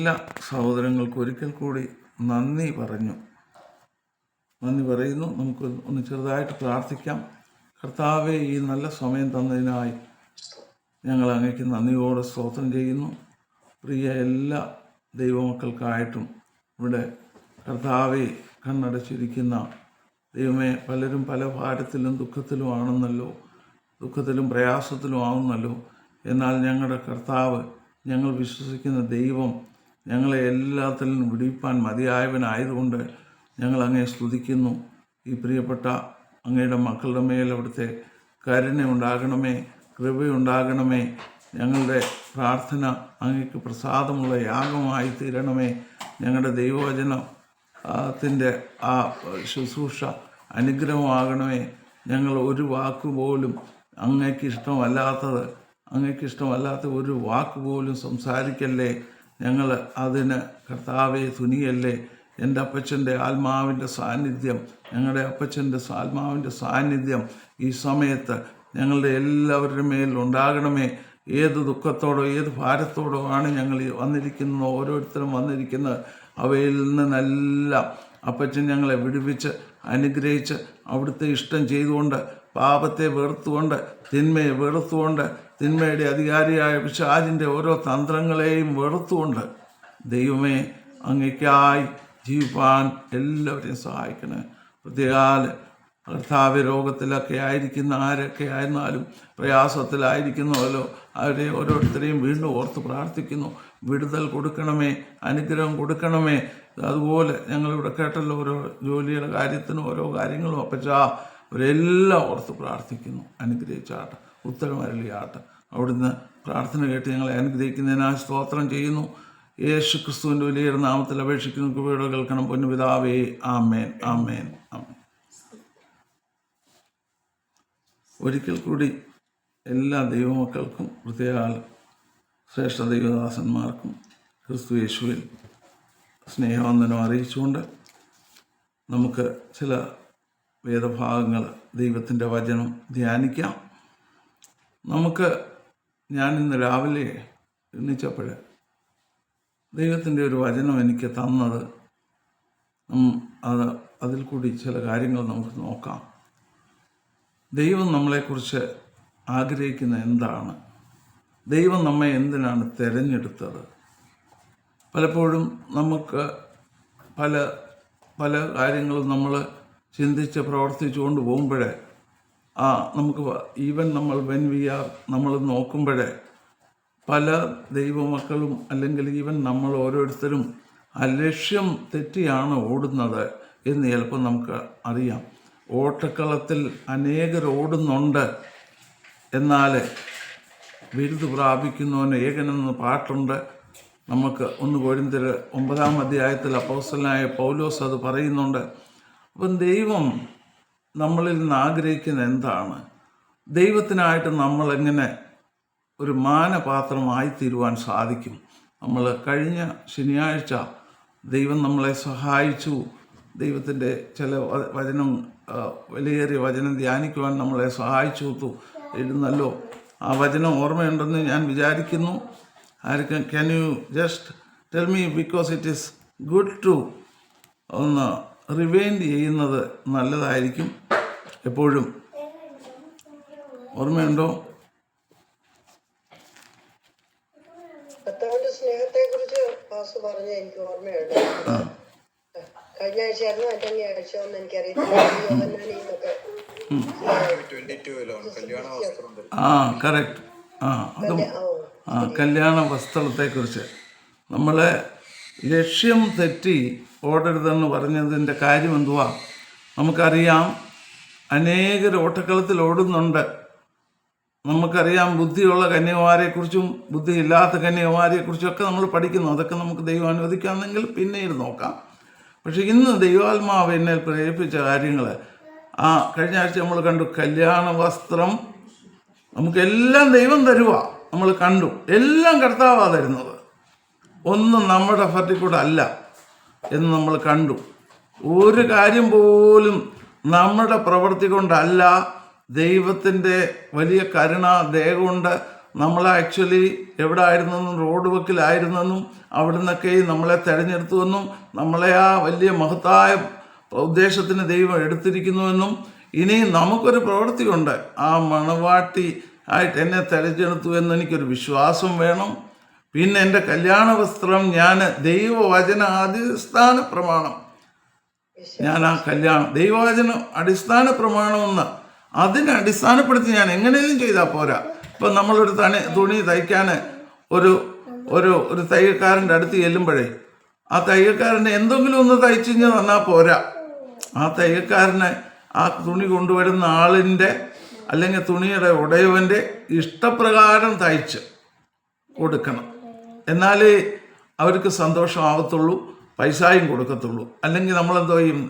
എല്ലാ സഹോദരങ്ങൾക്കും ഒരിക്കൽ കൂടി നന്ദി പറയുന്നു. നമുക്ക് ഒന്ന് ചെറുതായിട്ട് പ്രാർത്ഥിക്കാം. കർത്താവെ, ഈ നല്ല സമയം തന്നതിനായി ഞങ്ങൾ അങ്ങേക്ക് നന്ദിയോടെ സ്തോത്രം ചെയ്യുന്നു. പ്രിയ എല്ലാ ദൈവമക്കൾക്കായിട്ടും ഇവിടെ കർത്താവെ കണ്ണടച്ചിരിക്കുന്ന ദൈവമേ, പലരും പല ഭാരത്തിലും ദുഃഖത്തിലും പ്രയാസത്തിലും ആവുന്നല്ലോ. എന്നാൽ ഞങ്ങളുടെ കർത്താവ്, ഞങ്ങൾ വിശ്വസിക്കുന്ന ദൈവം ഞങ്ങളെ എല്ലാത്തിലും വിടിപ്പാൻ മതിയായവനായതുകൊണ്ട് ഞങ്ങൾ അങ്ങയെ സ്തുതിക്കുന്നു. ഈ പ്രിയപ്പെട്ട അങ്ങയുടെ മക്കളുടെ മേൽ അവിടുത്തെ കരുണയുണ്ടാകണമേ, കൃപയുണ്ടാകണമേ. ഞങ്ങളുടെ പ്രാർത്ഥന അങ്ങേക്ക് പ്രസാദമുള്ള യാഗമായി തീരണമേ. ഞങ്ങളുടെ ദൈവവചനത്തിൻ്റെ ആ ശുശ്രൂഷ അനുഗ്രഹമാകണമേ. ഞങ്ങൾ ഒരു വാക്കുപോലും അങ്ങേക്ക് ഇഷ്ടമല്ലാത്ത ഒരു വാക്കുപോലും സംസാരിക്കല്ലേ. ഞങ്ങൾ അതിന് കർത്താവെ തുനിയല്ലേ. എൻ്റെ അപ്പച്ചൻ്റെ ആത്മാവിൻ്റെ സാന്നിധ്യം, ഞങ്ങളുടെ അപ്പച്ചൻ്റെ ആത്മാവിൻ്റെ സാന്നിധ്യം ഈ സമയത്ത് ഞങ്ങളുടെ എല്ലാവരുടെ മേലുണ്ടാകണമേ. ഏത് ദുഃഖത്തോടോ ഏത് ഭാരത്തോടോ ആണ് ഞങ്ങൾ ഓരോരുത്തരും വന്നിരിക്കുന്നത്, അവയിൽ നിന്നെല്ലാം അപ്പച്ചൻ ഞങ്ങളെ വിടുവിച്ച് അനുഗ്രഹിച്ച് അവിടുത്തെ ഇഷ്ടം ചെയ്തുകൊണ്ട്, പാപത്തെ വെറുത്തുകൊണ്ട്, തിന്മയെ വെറുത്തുകൊണ്ട്, തിന്മയുടെ അധികാരിയായ പിശാചിൻ്റെ ഓരോ തന്ത്രങ്ങളെയും വെറുത്തുകൊണ്ട് ദൈവമേ അങ്ങേക്കായി ജീവിപ്പാൻ എല്ലാവരെയും സഹായിക്കണേ. പ്രത്യേകാൽ കർത്താവ് രോഗത്തിലൊക്കെ ആയിരിക്കുന്ന ആരൊക്കെ ആയിരുന്നാലും പ്രയാസത്തിലായിരിക്കുന്നവരോ അവരെ ഓരോരുത്തരെയും വീണ്ടും ഓർത്ത് പ്രാർത്ഥിക്കുന്നു. വിടുതൽ കൊടുക്കണമേ, അനുഗ്രഹം കൊടുക്കണമേ. അതുപോലെ ഞങ്ങളിവിടെ കേട്ടല്ലോ, ഓരോ ജോലിയുടെ കാര്യത്തിനും ഓരോ കാര്യങ്ങളും അപ്പച്ചാ അവരെല്ലാം ഓർത്ത് പ്രാർത്ഥിക്കുന്നു. അനുഗ്രഹിച്ചാട്ടെ, ഉത്തരമരളിയാട്ടെ. അവിടുന്ന് പ്രാർത്ഥന കേട്ട് ഞങ്ങളെ അനുഗ്രഹിക്കുന്നതിനായി സ്തോത്രം ചെയ്യുന്നു. യേശു ക്രിസ്തുവിൻ്റെ വലിയ നാമത്തിൽ അപേക്ഷിക്കുന്നു. കൃപയോടെ കേൾക്കണം പൊന്നുപിതാവേ. ആമേൻ, ആമേൻ, ആമേൻ. ഒരിക്കൽ കൂടി എല്ലാ ദൈവമക്കൾക്കും, പ്രത്യേക ശ്രേഷ്ഠ ദൈവദാസന്മാർക്കും ക്രിസ്തു യേശുവിൽ സ്നേഹവന്ദനം അറിയിച്ചുകൊണ്ട് നമുക്ക് ചില വേദഭാഗങ്ങൾ, ദൈവത്തിൻ്റെ വചനം ധ്യാനിക്കാം. ഞാൻ ഇന്ന് രാവിലെ എണ്ണിച്ചപ്പോൾ ദൈവത്തിൻ്റെ ഒരു വചനം എനിക്ക് തന്നത്, അതിൽ കൂടി ചില കാര്യങ്ങൾ നമുക്ക് നോക്കാം. ദൈവം നമ്മളെക്കുറിച്ച് ആഗ്രഹിക്കുന്ന എന്താണ്? ദൈവം നമ്മെ എന്തിനാണ് തിരഞ്ഞെടുത്തത്? പലപ്പോഴും നമുക്ക് പല കാര്യങ്ങളും നമ്മൾ ചിന്തിച്ച് പ്രവർത്തിച്ചുകൊണ്ട് പോകുമ്പോഴേ നമുക്ക് നമ്മൾ നോക്കുമ്പോഴേ പല ദൈവമക്കളും അല്ലെങ്കിൽ നമ്മൾ ഓരോരുത്തരും ലക്ഷ്യം തെറ്റിയാണ് ഓടുന്നത് എന്ന് ചിലപ്പോൾ നമുക്ക് അറിയാം. ഓട്ടക്കളത്തിൽ അനേകർ ഓടുന്നുണ്ട്, എന്നാൽ ബിരുദ പ്രാപിക്കുന്നവന് ഏകനെന്ന് പാട്ടുണ്ട്. നമുക്ക് 1 കൊരിന്ത്യർ 9-ാം അധ്യായത്തിൽ അപ്പോസ്തലനായ പൗലോസ് അത് പറയുന്നുണ്ട്. അപ്പം ദൈവം നമ്മളിൽ നിന്ന് ആഗ്രഹിക്കുന്ന എന്താണ്? ദൈവത്തിനായിട്ട് നമ്മളെങ്ങനെ ഒരു മാനപാത്രമായി തീരുവാൻ സാധിക്കും? നമ്മൾ കഴിഞ്ഞ ശനിയാഴ്ച ദൈവം നമ്മളെ സഹായിച്ചു. ദൈവത്തിൻ്റെ ചില വിലയേറിയ വചനം ധ്യാനിക്കുവാൻ നമ്മളെ സഹായിച്ചു ഇരുന്നല്ലോ. ആ വചനം ഓർമ്മയുണ്ടെന്ന് ഞാൻ വിചാരിക്കുന്നു. ആർക്കും can you just tell me, because it is good to ഒന്ന് റിവൈൻഡ് ചെയ്യുന്നത് നല്ലതായിരിക്കും. എപ്പോഴും ഓർമ്മയുണ്ടോ? സ്നേഹത്തെ കുറിച്ച് പറഞ്ഞ എനിക്ക് ഓർമ്മയുണ്ട്. കഴിഞ്ഞ ആഴ്ചയായിരുന്നു, അതിന്റെ ആഴ്ച ഒന്നും എനിക്കറിയത്തില്ല. കറക്റ്റ്. കല്യാണ വസ്ത്രത്തെക്കുറിച്ച് നമ്മളെ ലക്ഷ്യം തെറ്റി ഓടരുതെന്ന് പറഞ്ഞതിൻ്റെ കാര്യം എന്തുവാ? നമുക്കറിയാം, അനേകർ ഓട്ടക്കളത്തിൽ ഓടുന്നുണ്ട്. നമുക്കറിയാം, ബുദ്ധിയുള്ള കന്യകുമാരെക്കുറിച്ചും ബുദ്ധിയില്ലാത്ത കന്യകുമാരെക്കുറിച്ചൊക്കെ നമ്മൾ പഠിക്കുന്നു. അതൊക്കെ നമുക്ക് ദൈവം അനുവദിക്കാമെങ്കിൽ പിന്നീട് നോക്കാം. പക്ഷെ ഇന്ന് ദൈവാത്മാവ് എന്നെ പ്രേരിപ്പിച്ച കാര്യങ്ങൾ, കഴിഞ്ഞ ആഴ്ച നമ്മൾ കണ്ടു. കല്യാണ വസ്ത്രം നമുക്കെല്ലാം ദൈവം തരുക, നമ്മൾ കണ്ടു. എല്ലാം കർത്താവാണ് തരുന്നത്, ഒന്നും നമ്മുടെ ഫർട്ടിക്കൂടെ അല്ല എന്ന് നമ്മൾ കണ്ടു. ഒരു കാര്യം പോലും നമ്മുടെ പ്രവൃത്തി കൊണ്ടല്ല, ദൈവത്തിൻ്റെ വലിയ കരുണ ദയ കൊണ്ട് നമ്മൾ ആക്ച്വലി എവിടെ ആയിരുന്നെന്നും റോഡ് വക്കിലായിരുന്നെന്നും അവിടെ നിന്നൊക്കെ നമ്മളെ തിരഞ്ഞെടുത്തുവെന്നും നമ്മളെ ആ വലിയ മഹത്തായ ഉദ്ദേശത്തിന് ദൈവം എടുത്തിരിക്കുന്നുവെന്നും ഇനി നമുക്കൊരു പ്രവൃത്തിയുണ്ട്, ആ മണവാട്ടി ആയിട്ട് എന്നെ തിരഞ്ഞെടുത്തു എന്ന് എനിക്കൊരു വിശ്വാസം വേണം. പിന്നെ എൻ്റെ കല്യാണ വസ്ത്രം ഞാൻ ദൈവവചന അടിസ്ഥാന പ്രമാണം, ഞാൻ ആ കല്യാണം ദൈവവചന അടിസ്ഥാന പ്രമാണമെന്ന് അതിനെ അടിസ്ഥാനപ്പെടുത്തി ഞാൻ എങ്ങനെയും ചെയ്താൽ പോരാ. ഇപ്പം നമ്മളൊരു തുണി തയ്ക്കാൻ ഒരു ഒരു ഒരു തയ്യൽക്കാരൻ്റെ അടുത്ത് ചെല്ലുമ്പോഴേ ആ തയ്യൽക്കാരന് എന്തെങ്കിലും ഒന്ന് തയ്ച്ചിഞ്ഞ് തന്നാൽ പോരാ. ആ തയ്യൽക്കാരന് ആ തുണി കൊണ്ടുവരുന്ന ആളിൻ്റെ അല്ലെങ്കിൽ തുണിയുടെ ഉടയവൻ്റെ ഇഷ്ടപ്രകാരം തയ്ച്ച് കൊടുക്കണം. എന്നാലേ അവർക്ക് സന്തോഷമാവത്തുള്ളൂ, പൈസയും കൊടുക്കത്തുള്ളൂ. അല്ലെങ്കിൽ നമ്മളെന്തോ ചെയ്യും,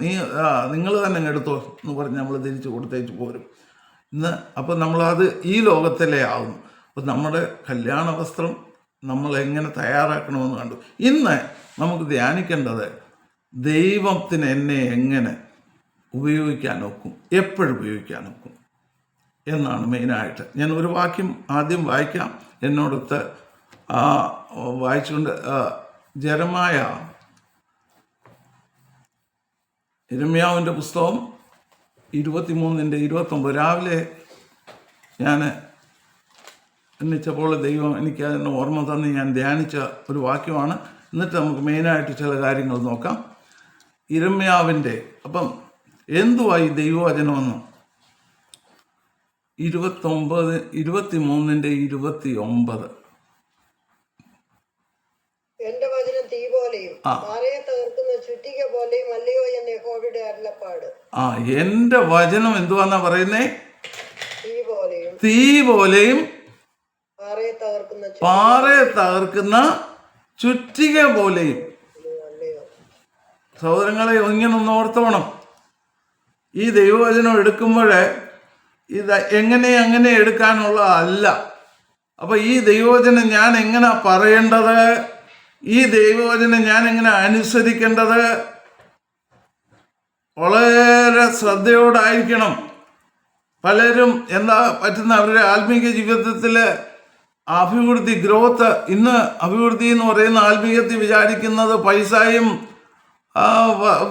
നിങ്ങൾ തന്നെ എടുത്തോ എന്ന് പറഞ്ഞ് നമ്മൾ തിരിച്ച് കൊടുത്തേച്ച് പോരും. അപ്പോൾ നമ്മളത് ഈ ലോകത്തിലേ ആകുന്നു. അപ്പോൾ നമ്മുടെ കല്യാണ വസ്ത്രം നമ്മൾ എങ്ങനെ തയ്യാറാക്കണമെന്ന് കണ്ടു. ഇന്ന് നമുക്ക് ധ്യാനിക്കേണ്ടത് ദൈവത്തിന് എന്നെ എങ്ങനെ ഉപയോഗിക്കാൻ ഒക്കും, എപ്പോഴും ഉപയോഗിക്കാൻ ഒക്കും എന്നാണ് മെയിനായിട്ട്. ഞാൻ ഒരു വാക്യം ആദ്യം വായിക്കാം. എന്നോടൊത്ത് വായിച്ചുകൊണ്ട് യിരെമ്യാവിൻ്റെ പുസ്തകം 23:29 രാവിലെ ഞാൻ എണ്ണിച്ചപ്പോൾ ദൈവം എനിക്ക് അതിന് ഓർമ്മ തന്ന് ഞാൻ ധ്യാനിച്ച ഒരു വാക്യമാണ്. എന്നിട്ട് നമുക്ക് മെയിനായിട്ട് ചില കാര്യങ്ങൾ നോക്കാം. യിരെമ്യാവിൻ്റെ അപ്പം എന്തുവായി ദൈവവചനമെന്ന് 23:29 എന്റെ വചനം തീ പോലെയും പാറയെ തകർക്കുന്ന ചുറ്റിക പോലെയും അല്ലയോ എന്ന് യഹോവയുടെ അരുളപ്പാട്. എന്റെ വചനം എന്തുവാന്നാ പറയുന്നേ? തീ പോലെയും പാറയെ തകർക്കുന്ന ചുറ്റിക പോലെയും. സഹോദരങ്ങളെ, ഇങ്ങനെ ഒന്ന് ഓർത്തോണം. ഈ ദൈവവചനം എടുക്കുമ്പോഴേ ഇത് അങ്ങനെ എടുക്കാനുള്ള അല്ല. അപ്പൊ ഈ ദൈവവചനം ഞാൻ എങ്ങനെ പറയേണ്ടത്, ഈ ദൈവവചനം ഞാൻ എങ്ങനെ അനുസരിക്കേണ്ടത്, വളരെ ശ്രദ്ധയോടായിരിക്കണം. പലരും എന്താ പറ്റുന്ന അവരുടെ ആത്മീയ ജീവിതത്തിൽ അഭിവൃദ്ധി, ഗ്രോത്ത്, ഇന്ന് അഭിവൃദ്ധി എന്ന് പറയുന്ന ആത്മീയത്തിൽ വിചാരിക്കുന്നത് പൈസയും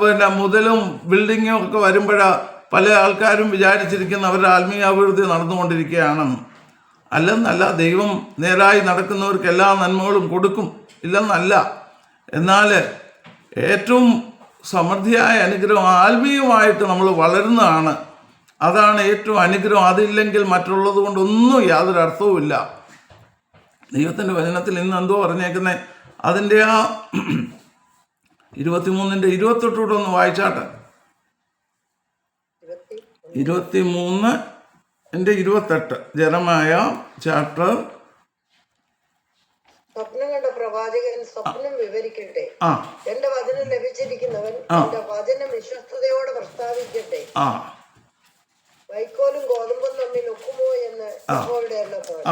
പിന്നെ മുതലും ബിൽഡിങ്ങും ഒക്കെ വരുമ്പോഴാണ് പല ആൾക്കാരും വിചാരിച്ചിരിക്കുന്ന അവരുടെ ആത്മീയ അഭിവൃദ്ധി നടന്നുകൊണ്ടിരിക്കുകയാണെന്ന്. അല്ലെന്നല്ല, ദൈവം നേരായി നടക്കുന്നവർക്ക് എല്ലാ നന്മകളും കൊടുക്കും, ഇല്ലെന്നല്ല. എന്നാൽ ഏറ്റവും സമൃദ്ധിയായ അനുഗ്രഹം ആത്മീയമായിട്ട് നമ്മൾ വളരുന്നതാണ്. അതാണ് ഏറ്റവും അനുഗ്രഹം. അതില്ലെങ്കിൽ മറ്റുള്ളത് കൊണ്ടൊന്നും യാതൊരു അർത്ഥവുമില്ല. ദൈവത്തിൻ്റെ വചനത്തിൽ ഇന്ന് എന്തോ പറഞ്ഞേക്കുന്നത്, അതിൻ്റെ ആ 23:28 ഒന്ന് വായിച്ചാട്ടെ. 23:28 യെരമ്യാ ചാപ്റ്റർ. സ്വപ്നം കണ്ട പ്രവാചകൻ സ്വപ്നം വിവരിക്കട്ടെ. എന്റെ വചനം ലഭിച്ചിരിക്കുന്നവൻ എന്റെ വചനം വിശ്വസ്തയോടെ പ്രസ്താവിക്കട്ടെ. വൈക്കോലും ഗോതമ്പും തമ്മിൽ ഒക്കുമോ എന്ന് യഹോവയുടെ അരുളപ്പാട്.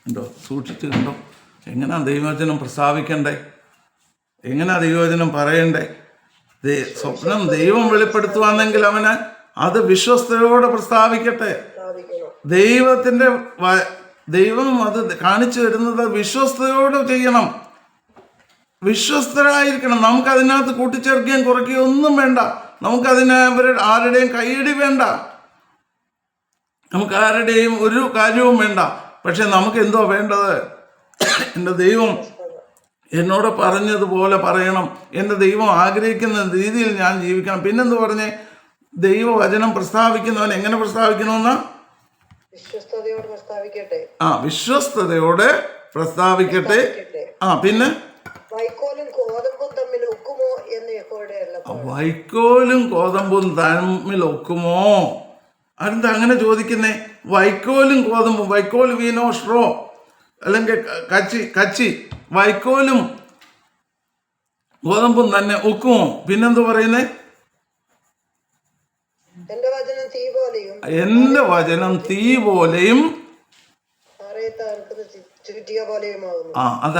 ഉണ്ടോ? സൂക്ഷിച്ച് കണ്ടോ എങ്ങനെയാ ദൈവവചനം പ്രസ്താവിക്കണ്ടേ, എങ്ങനെയാ ദൈവവചനം പറയണ്ടേ. സ്വപ്നം ദൈവം വെളിപ്പെടുത്തുവാണെങ്കിൽ അവന് അത് വിശ്വസ്തയോടെ പ്രസ്താവിക്കട്ടെ. ദൈവം അത് കാണിച്ചു തരുന്നത് വിശ്വസ്തയോടെ ചെയ്യണം, വിശ്വസ്തരായിരിക്കണം. നമുക്കതിനകത്ത് കൂട്ടിച്ചേർക്കുകയും കുറയ്ക്കുകയും ഒന്നും വേണ്ട. നമുക്കതിന് ആരുടെയും കൈയടി വേണ്ട, നമുക്ക് ആരുടെയും ഒരു കാര്യവും വേണ്ട. പക്ഷെ നമുക്ക് എന്തോ വേണ്ടത്? എൻ്റെ ദൈവം എന്നോട് പറഞ്ഞതുപോലെ പറയണം, എൻ്റെ ദൈവം ആഗ്രഹിക്കുന്ന രീതിയിൽ ഞാൻ ജീവിക്കണം. പിന്നെന്ത് പറഞ്ഞേ? ദൈവവചനം പ്രസ്താവിക്കുന്നവൻ എങ്ങനെ പ്രസ്താവിക്കണമെന്ന്? വിശ്വസ്തയോടെ പ്രസ്താവിക്കട്ടെ. വിശ്വസ്തയോടെ പ്രസ്താവിക്കട്ടെ. പിന്നെ വൈക്കോലും ഗോതമ്പും തമ്മിൽ ഒക്കുമോ എന്ന് യഹോവയുടെ അരുളപ്പാട്. വൈക്കോലും ഗോതമ്പും തമ്മിൽ ഒക്കുമോ? അതെന്താ അങ്ങനെ ചോദിക്കുന്നേ? വൈക്കോലും ഗോതമ്പും, വൈക്കോൽ വീനോ സ്ട്രോ അല്ലെങ്കിൽ കച്ചി വൈക്കോലും ഗോതമ്പും തന്നെ ഒക്കുമോ? പിന്നെന്തു പറയുന്നേ? എന്റെ വചനം തീ പോലെയും ചുറ്റിക പോലെയുമാകുന്നു. അത്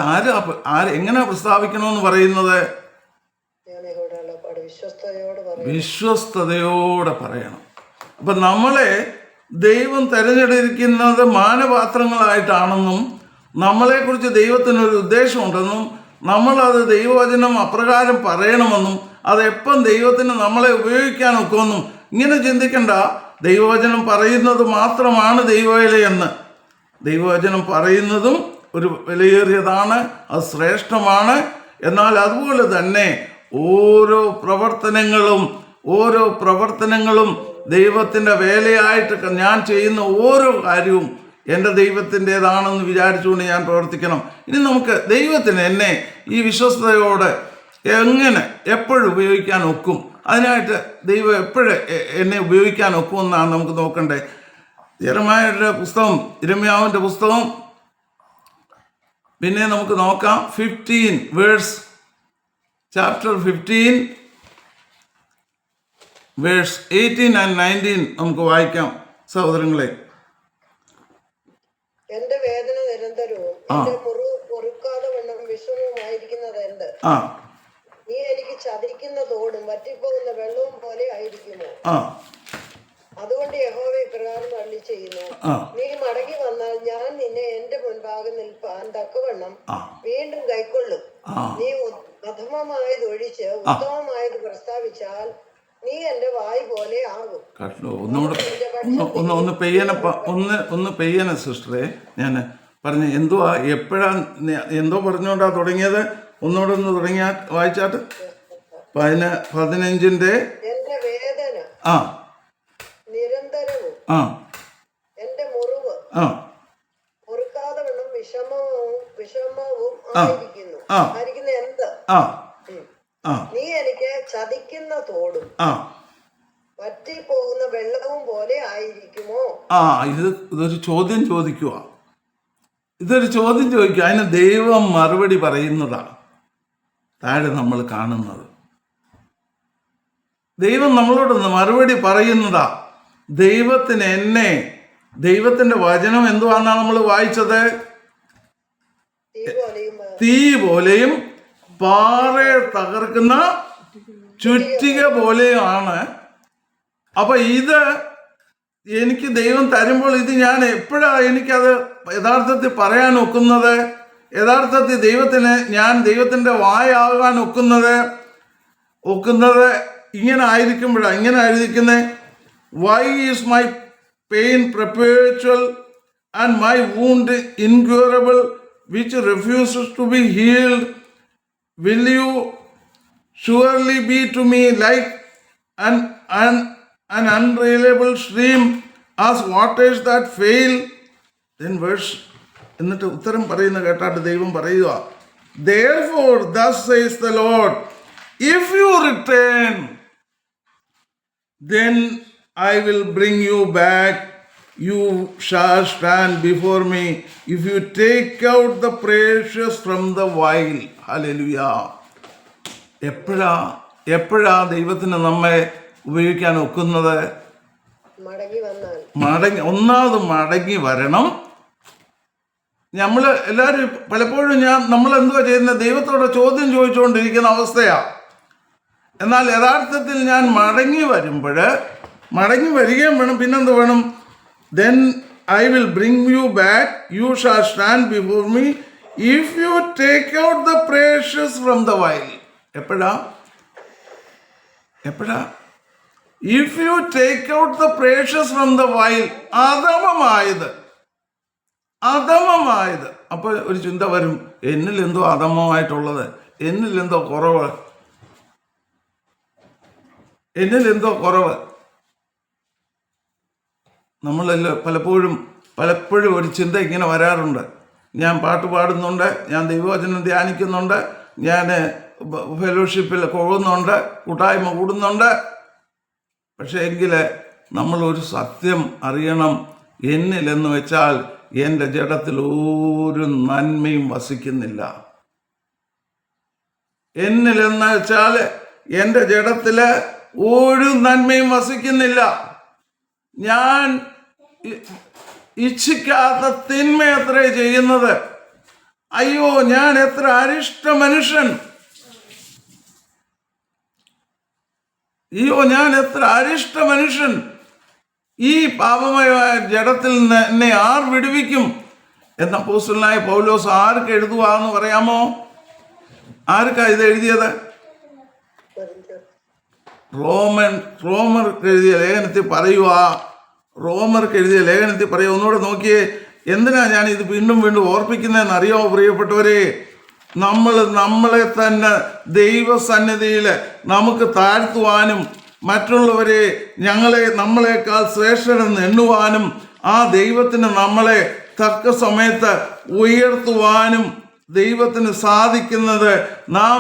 എങ്ങനെ പ്രസ്താവിക്കണമെന്ന് പറയുന്നത്? വിശ്വസ്തയോടെ പറയണം. അപ്പൊ നമ്മളെ ദൈവം തിരഞ്ഞെടുക്കുന്നത് മാനപാത്രങ്ങളായിട്ടാണെന്നും നമ്മളെക്കുറിച്ച് ദൈവത്തിനൊരു ഉദ്ദേശമുണ്ടെന്നും നമ്മളത് ദൈവവചനം അപ്രകാരം പറയണമെന്നും അതെപ്പം ദൈവത്തിന് നമ്മളെ ഉപയോഗിക്കാൻ ഒക്കുമെന്നും ഇങ്ങനെ ചിന്തിക്കണ്ട. ദൈവവചനം പറയുന്നത് മാത്രമാണ് ദൈവവേലയെന്ന്. ദൈവവചനം പറയുന്നതും ഒരു വിലയേറിയതാണ്, അത് ശ്രേഷ്ഠമാണ്. എന്നാൽ അതുപോലെ തന്നെ ഓരോ പ്രവർത്തനങ്ങളും ദൈവത്തിൻ്റെ വേലയായിട്ട് ഞാൻ ചെയ്യുന്ന ഓരോ കാര്യവും എൻ്റെ ദൈവത്തിൻ്റെതാണെന്ന് വിചാരിച്ചുകൊണ്ട് ഞാൻ പ്രവർത്തിക്കണം. ഇനി നമുക്ക് ദൈവത്തിന് എന്നെ ഈ വിശ്വസ്തയോടെ എങ്ങനെ എപ്പോഴും ഉപയോഗിക്കാൻ ഒക്കും, അതിനായിട്ട് ദൈവം എപ്പോഴും എന്നെ ഉപയോഗിക്കാൻ ഒക്കുമെന്നാണ് നമുക്ക് നോക്കണ്ടേ. യിരെമ്യാവിൻ്റെ പുസ്തകം പിന്നെ നമുക്ക് നോക്കാം. 15 chapter 15 verse 18 and 19 നമുക്ക് വായിക്കാം സഹോദരങ്ങളെ. എന്റെ വേദന നിരന്തരവും എന്റെ മുറിവ് പൊറുക്കാതെ വണ്ണം വിഷമവുമായിരിക്കുന്നത് എന്ത്? നീ എനിക്ക് ചതിക്കുന്ന തോടും വറ്റിപ്പോകുന്ന വെള്ളവും പോലെ ആയിരിക്കുമോ? അതുകൊണ്ട് യഹോവ ഇപ്രകാരം അരുളിച്ചെയ്യുന്നു, നീ മടങ്ങി വന്നാൽ ഞാൻ നിന്നെ എന്റെ മുൻപാകെ നിൽപ്പാൻ തക്കവണ്ണം വീണ്ടും കൈക്കൊള്ളും. നീ അധമമായത് ഒഴിച്ച് ഉത്തമമായത് പ്രസ്താവിച്ചാൽ നീ എന്റെ വായ് പോലെ ആകും. ഒന്ന് പെയ്യന സിസ്റ്ററെ. ഞാൻ പറഞ്ഞു എന്തുവാ എന്തോ പറഞ്ഞോണ്ടാ തുടങ്ങിയത്? ഒന്നുകൂടെ ഒന്ന് തുടങ്ങിയാ വായിച്ചാട്ട്. 15 എന്റെ വേദന നിരന്തരവും എന്റെ മുറിവ് പൊറുക്കാതെ വണ്ണം വിഷമവും ആയിരിക്കുന്ന എന്ത്? നീ എനിക്ക് ചതിക്കുന്ന തോടും വറ്റിപ്പോകുന്ന വെള്ളവും പോലെ ആയിരിക്കുമോ? ഇതൊരു ചോദ്യം ചോദിക്കുക. അതിന് ദൈവം മറുപടി പറയുന്നതാണ് താഴെ നമ്മൾ കാണുന്നത്. ദൈവം നമ്മളോട് മറുപടി പറയുന്നതാ. ദൈവത്തിന്റെ വചനം എന്തുവാണെന്നാണ് നമ്മൾ വായിച്ചത്? തീ പോലെയും പാറയെ തകർക്കുന്ന ചുറ്റിക പോലെയാണ്. അപ്പൊ ഇത് എനിക്ക് ദൈവം തരുമ്പോൾ ഇത് ഞാൻ എപ്പോഴാണ് എനിക്കത് യഥാർത്ഥത്തിൽ പറയാൻ ഒക്കുന്നത്? യഥാർത്ഥത്തിൽ ദൈവത്തിന്റെ വായാകാൻ ഒക്കുന്നത് ഇങ്ങനെ ആയിരിക്കുമ്പോഴാണ്. ഇങ്ങനെ ആയിരിക്കുന്നത്, why is my pain perpetual and my wound incurable which refuses to be healed? Will you surely be to me like an unreliable stream, as waters that fail? Then എന്നിട്ട് ഉത്തരം പറയുന്ന കേട്ടാട്ട് ദൈവം പറയുക, therefore thus says the Lord, if you return, then I will bring you back. You shall stand before me if you take out the precious from the vial. Hallelujah. എപ്പോഴാ ദൈവത്തിന് നമ്മെ ഉപയോഗിക്കാൻ ഒക്കുന്നത്? ഒന്നാമത് മടങ്ങി വരണം. എല്ലാവരും പലപ്പോഴും നമ്മൾ എന്തുവാ ചെയ്യുന്നത്? ദൈവത്തോട് ചോദ്യം ചോദിച്ചുകൊണ്ടിരിക്കുന്ന അവസ്ഥയാ. എന്നാൽ യഥാർത്ഥത്തിൽ ഞാൻ മടങ്ങി വരികയും വേണം. പിന്നെന്ത് വേണം? Then I will bring you back. You shall stand before me if you take out the precious from the vial. എപ്പോഴാ? If you take out the precious from the vial. അധമമായത്. അപ്പൊ ഒരു ചിന്ത വരും, എന്നിൽ എന്തോ അധമമായിട്ടുള്ളത്, എന്നിൽ എന്തോ കുറവ്. നമ്മളെല്ലാം പലപ്പോഴും ഒരു ചിന്ത ഇങ്ങനെ വരാറുണ്ട്. ഞാൻ പാട്ട് പാടുന്നുണ്ട്, ഞാൻ ദൈവവചനം ധ്യാനിക്കുന്നുണ്ട്, ഞാൻ ഫെലോഷിപ്പിൽ പോകുന്നുണ്ട്, കൂട്ടായ്മ കൂടുന്നുണ്ട്. പക്ഷേ എങ്കിൽ നമ്മളൊരു സത്യം അറിയണം. എന്നിലെന്ന് വെച്ചാൽ എൻ്റെ ജഡത്തിൽ ഒരു നന്മയും വസിക്കുന്നില്ല. എന്നിലെന്ന് വെച്ചാൽ എൻ്റെ ജഡത്തിൽ ഒരു നന്മയും വസിക്കുന്നില്ല. ഞാൻ ഇച്ഛിക്കാത്ത തിന്മ എത്ര ചെയ്യുന്നത്. അയ്യോ, ഞാൻ എത്ര അരിഷ്ട മനുഷ്യൻ. ഈ പാപമയമായ ജഡത്തിൽ നിന്ന് എന്നെ ആർ വിടുവിക്കും എന്ന അപ്പോസ്തലനായ പൗലോസ് ആർക്ക് എഴുതുവാന്ന് പറയാമോ? ആർക്കാ ഇത് എഴുതിയത്? റോമർക്ക് എഴുതിയ ലേഖനത്തിൽ പറയുക. റോമർക്ക് എഴുതിയ ലേഖനത്തിൽ പറയുക. ഒന്നുകൂടെ നോക്കിയേ. എന്തിനാ ഞാൻ ഇത് വീണ്ടും വീണ്ടും ഓർപ്പിക്കുന്നതെന്ന് അറിയാമോ പ്രിയപ്പെട്ടവരെ? നമ്മളെ തന്നെ ദൈവസന്നിധിയിൽ നമുക്ക് താഴ്ത്തുവാനും മറ്റുള്ളവരെ നമ്മളെക്കാൾ ശ്രേഷ്ഠരെന്ന് എണ്ണുവാനും ആ ദൈവത്തിന് നമ്മളെ തക്ക സമയത്ത് ഉയർത്തുവാനും ദൈവത്തിന് സാധിക്കുന്നത് നാം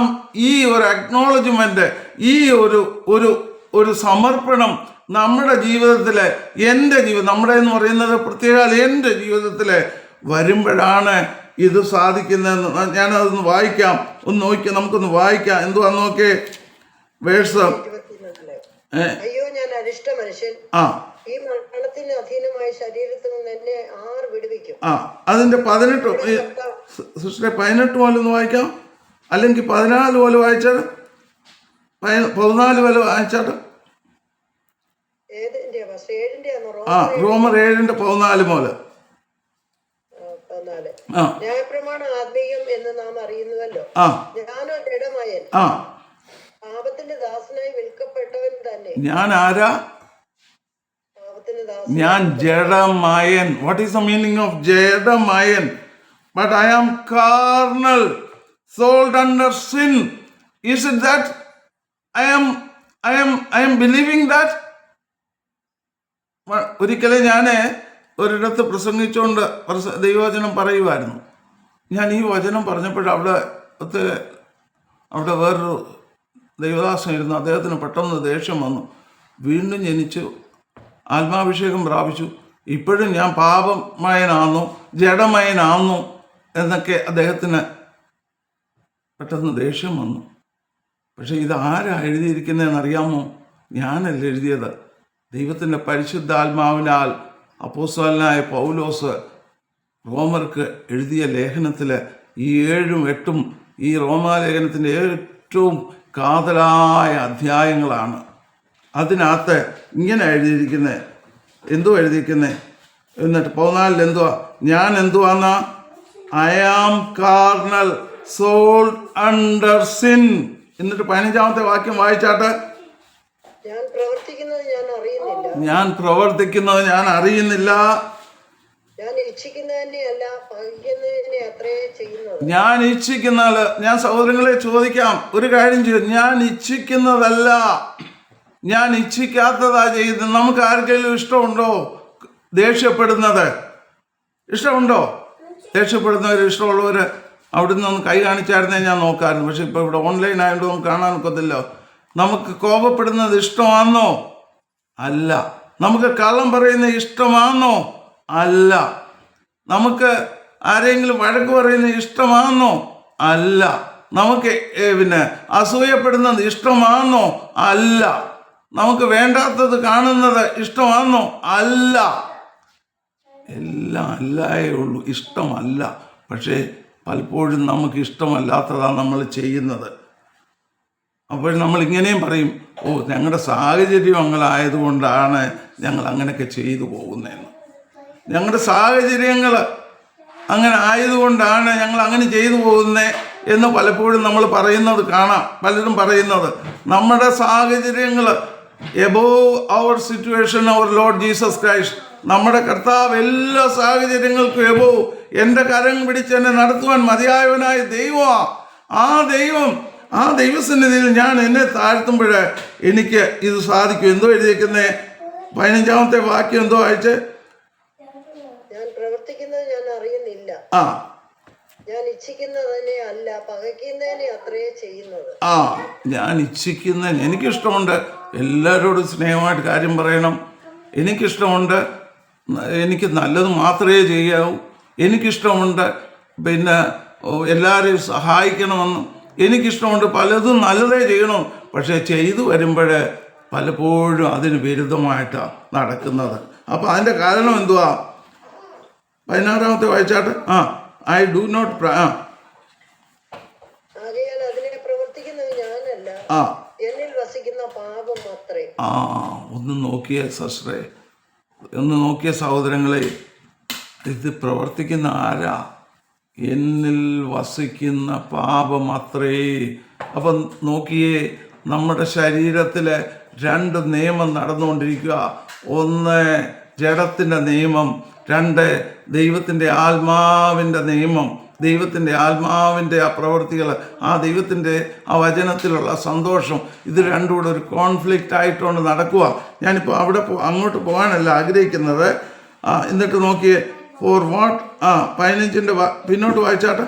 ഈ ഒരു അക്നോളജ്മെന്റ്, ഈ ഒരു സമർപ്പണം നമ്മുടെ ജീവിതത്തിൽ, നമ്മുടെ എന്ന് പറയുന്നത് പ്രത്യേക എൻ്റെ ജീവിതത്തിൽ വരുമ്പോഴാണ് ഇത് സാധിക്കുന്നതെന്ന്. ഞാനതൊന്ന് വായിക്കാം, ഒന്ന് നോക്കി, നമുക്കൊന്ന് വായിക്കാം. എന്തുവാന്ന് നോക്കേ വേഴ്സ്. അയ്യോ, ഞാൻ അരിഷ്ട മനുഷ്യൻ, ഈ മരണത്തിന് അധീനമായ ശരീരത്തിൽ നിന്ന് എന്നെ ആർ വിടുവിക്കും. അതിന്റെ 18 പോലെ ഒന്ന് വായിക്കാം, അല്ലെങ്കിൽ 14 പോലെ വായിച്ചാൽ, 14 പോലെ വായിച്ചാട്ട്. റോമർ 7:14 പോലെ. ന്യായപ്രമാണം ആത്മീയം എന്ന് നാം അറിയുന്നുവല്ലോ. ഞാനോ ജഡമയൻ, പാപത്തിന്റെ ദാസനായി വിൽക്കപ്പെട്ടവൻ തന്നെ. ഞാൻ ആരാ? ഞാൻ ജഡമയൻ. What is the meaning of ജഡമയൻ? But I am carnal, sold under sin. Is it that I am believing that? ഒരിക്കലേ ഞാൻ ഒരിടത്ത് പ്രസംഗിച്ചുകൊണ്ട് ദൈവവചനം പറയുമായിരുന്നു. ഞാൻ ഈ വചനം പറഞ്ഞപ്പോൾ അവിടെ വേറൊരു ദൈവദാസൻ ഇരുന്നു. അദ്ദേഹത്തിന് പെട്ടെന്ന് ദേഷ്യം വന്നു. വീണ്ടും ജനിച്ചു, ആത്മാഭിഷേകം പ്രാപിച്ചു, ഇപ്പോഴും ഞാൻ പാപമയനാണെന്നോ ജഡമയനാണെന്നോ എന്നൊക്കെ അദ്ദേഹത്തിന് പെട്ടെന്ന് ദേഷ്യം വന്നു. പക്ഷെ ഇത് ആരാ എഴുതിയിരിക്കുന്നതെന്ന് അറിയാമോ? ഞാനല്ല എഴുതിയത്. ദൈവത്തിൻ്റെ പരിശുദ്ധാത്മാവിനാൽ അപ്പോസ്തലനായ പൗലോസ് റോമർക്ക് എഴുതിയ ലേഖനത്തിൽ ഈ 7ഉം 8ഉം ഈ റോമാലേഖനത്തിൻ്റെ ഏറ്റവും കാതലായ അധ്യായങ്ങളാണ്. അതിനകത്ത് ഇങ്ങനെ എഴുതിയിരിക്കുന്നത്. എഴുതിയിരിക്കുന്നത് എന്നിട്ട് 14 എന്തുവാ? ഞാൻ എന്തുവാന്നാ? I am carnal, sold under sin. എന്നിട്ട് 15-ാമത്തെ വാക്യം വായിച്ചാട്ട്. ഞാൻ പ്രവർത്തിക്കുന്നത് ഞാൻ അറിയുന്നില്ല. ഞാൻ ഇച്ഛിക്കുന്നത്, ഞാൻ സഹോദരങ്ങളെ ചോദിക്കാം, ഒരു കാര്യം ചെയ്യും. ഞാൻ ഇച്ഛിക്കുന്നതല്ല, ഞാൻ ഇച്ഛിക്കാത്തതാ ചെയ്യുന്നത്. നമുക്ക് ആർക്കെങ്കിലും ഇഷ്ടമുണ്ടോ ദേഷ്യപ്പെടുന്നത്? ഇഷ്ടമുണ്ടോ? ദേഷ്യപ്പെടുന്നവർ, ഇഷ്ടമുള്ളവർ അവിടുന്ന് ഒന്ന് കൈ കാണിച്ചായിരുന്നേ ഞാൻ നോക്കാമായിരുന്നു. പക്ഷെ ഇപ്പോൾ ഇവിടെ ഓൺലൈൻ ആയതുകൊണ്ട് നമുക്ക് കാണാൻ ഒക്കത്തില്ല. നമുക്ക് കോപപ്പെടുന്നത് ഇഷ്ടമാണെന്നോ? അല്ല. നമുക്ക് കള്ളം പറയുന്നത് ഇഷ്ടമാണെന്നോ? അല്ല. നമുക്ക് ആരെങ്കിലും വഴക്ക് പറയുന്നത് ഇഷ്ടമാണെന്നോ? അല്ല. നമുക്ക് അസൂയപ്പെടുന്നത് ഇഷ്ടമാണെന്നോ? അല്ല. നമുക്ക് വേണ്ടാത്തത് കാണുന്നത് ഇഷ്ടമാണെന്നോ? അല്ല. എല്ലാം അല്ലായേ ഉള്ളൂ, ഇഷ്ടമല്ല. പക്ഷേ പലപ്പോഴും നമുക്ക് ഇഷ്ടമല്ലാത്തതാണ് നമ്മൾ ചെയ്യുന്നത്. അപ്പോൾ നമ്മൾ ഇങ്ങനെയും പറയും, ഞങ്ങളുടെ സാഹചര്യം അങ്ങനായതുകൊണ്ടാണ് ഞങ്ങൾ അങ്ങനെയൊക്കെ ചെയ്തു പോകുന്നതെന്ന്. ഞങ്ങളുടെ സാഹചര്യങ്ങൾ അങ്ങനെ ആയതുകൊണ്ടാണ് ഞങ്ങൾ അങ്ങനെ ചെയ്തു പോകുന്നത് എന്ന് പലപ്പോഴും നമ്മൾ പറയുന്നത് കാണാം. പലരും പറയുന്നത് നമ്മുടെ സാഹചര്യങ്ങൾ എബോവ് അവർ സിറ്റുവേഷൻ അവർ ലോർഡ് ജീസസ് ക്രൈസ്റ്റ്. നമ്മുടെ കർത്താവ് എല്ലാ സാഹചര്യങ്ങൾക്കും എബോവ്, എൻ്റെ കരം പിടിച്ച് എന്നെ നടത്തുവാൻ മതിയായവനായ ദൈവമാണ്. ആ ദൈവസന്നിധിയിൽ ഞാൻ എന്നെ താഴ്ത്തുമ്പോൾ എനിക്ക് ഇത് സാധിക്കും. എന്തോ എഴുതിയിരിക്കുന്നേ? 15-ാമത്തെ വാക്യം എന്തോ അയച്ച്. ഞാൻ പ്രവർത്തിക്കുന്നത് ഞാൻ അറിയുന്നില്ല, ഞാൻ ഇച്ഛിക്കുന്നതിനെ അല്ല പകയ്ക്കുന്നതിനെ അത്രേ ചെയ്യുന്നത്. ഞാൻ ഇച്ഛിക്കുന്നതിന് എനിക്കിഷ്ടമുണ്ട്. എല്ലാവരോടും സ്നേഹമായിട്ട് കാര്യം പറയണം. എനിക്കിഷ്ടമുണ്ട്. എനിക്ക് നല്ലത് മാത്രമേ ചെയ്യാവൂ. എനിക്കിഷ്ടമുണ്ട് എല്ലാവരെയും സഹായിക്കണമെന്നും എനിക്കിഷ്ടമുണ്ട്. പലതും നല്ലതേ ചെയ്യണം. പക്ഷേ ചെയ്തു വരുമ്പോൾ പലപ്പോഴും അതിന് വിരുദ്ധമായിട്ടാണ് നടക്കുന്നത്. അപ്പോൾ അതിൻ്റെ കാരണം എന്തുവാ? 16-ാമത്തെ വായിച്ചാട്ട്. ഐ ഡു നോട്ട് ഒന്ന് നോക്കിയേ സിസ്റ്ററെ, ഒന്ന് നോക്കിയ സഹോദരങ്ങളെ, ഇത് പ്രവർത്തിക്കുന്ന ആരാ? എന്നിൽ വസിക്കുന്ന പാപമത്രേ. അപ്പം നോക്കിയേ, നമ്മുടെ ശരീരത്തിലെ 2 നിയമം നടന്നുകൊണ്ടിരിക്കുക. ഒന്ന് ജഡത്തിൻ്റെ നിയമം, 2 ദൈവത്തിൻ്റെ ആത്മാവിൻ്റെ നിയമം. ദൈവത്തിൻ്റെ ആത്മാവിൻ്റെ ആ പ്രവൃത്തികൾ, ആ ദൈവത്തിൻ്റെ ആ വചനത്തിലുള്ള സന്തോഷം, ഇത് രണ്ടും കൂടെ ഒരു കോൺഫ്ലിക്റ്റ് ആയിട്ടുണ്ട് നടക്കുക. ഞാനിപ്പോൾ അവിടെ അങ്ങോട്ട് പോകാനല്ല ആഗ്രഹിക്കുന്നത്. എന്നിട്ട് നോക്കിയേ, ഫോർ വാട്ട് 15 പിന്നോട്ട് വായിച്ചാട്ടെ.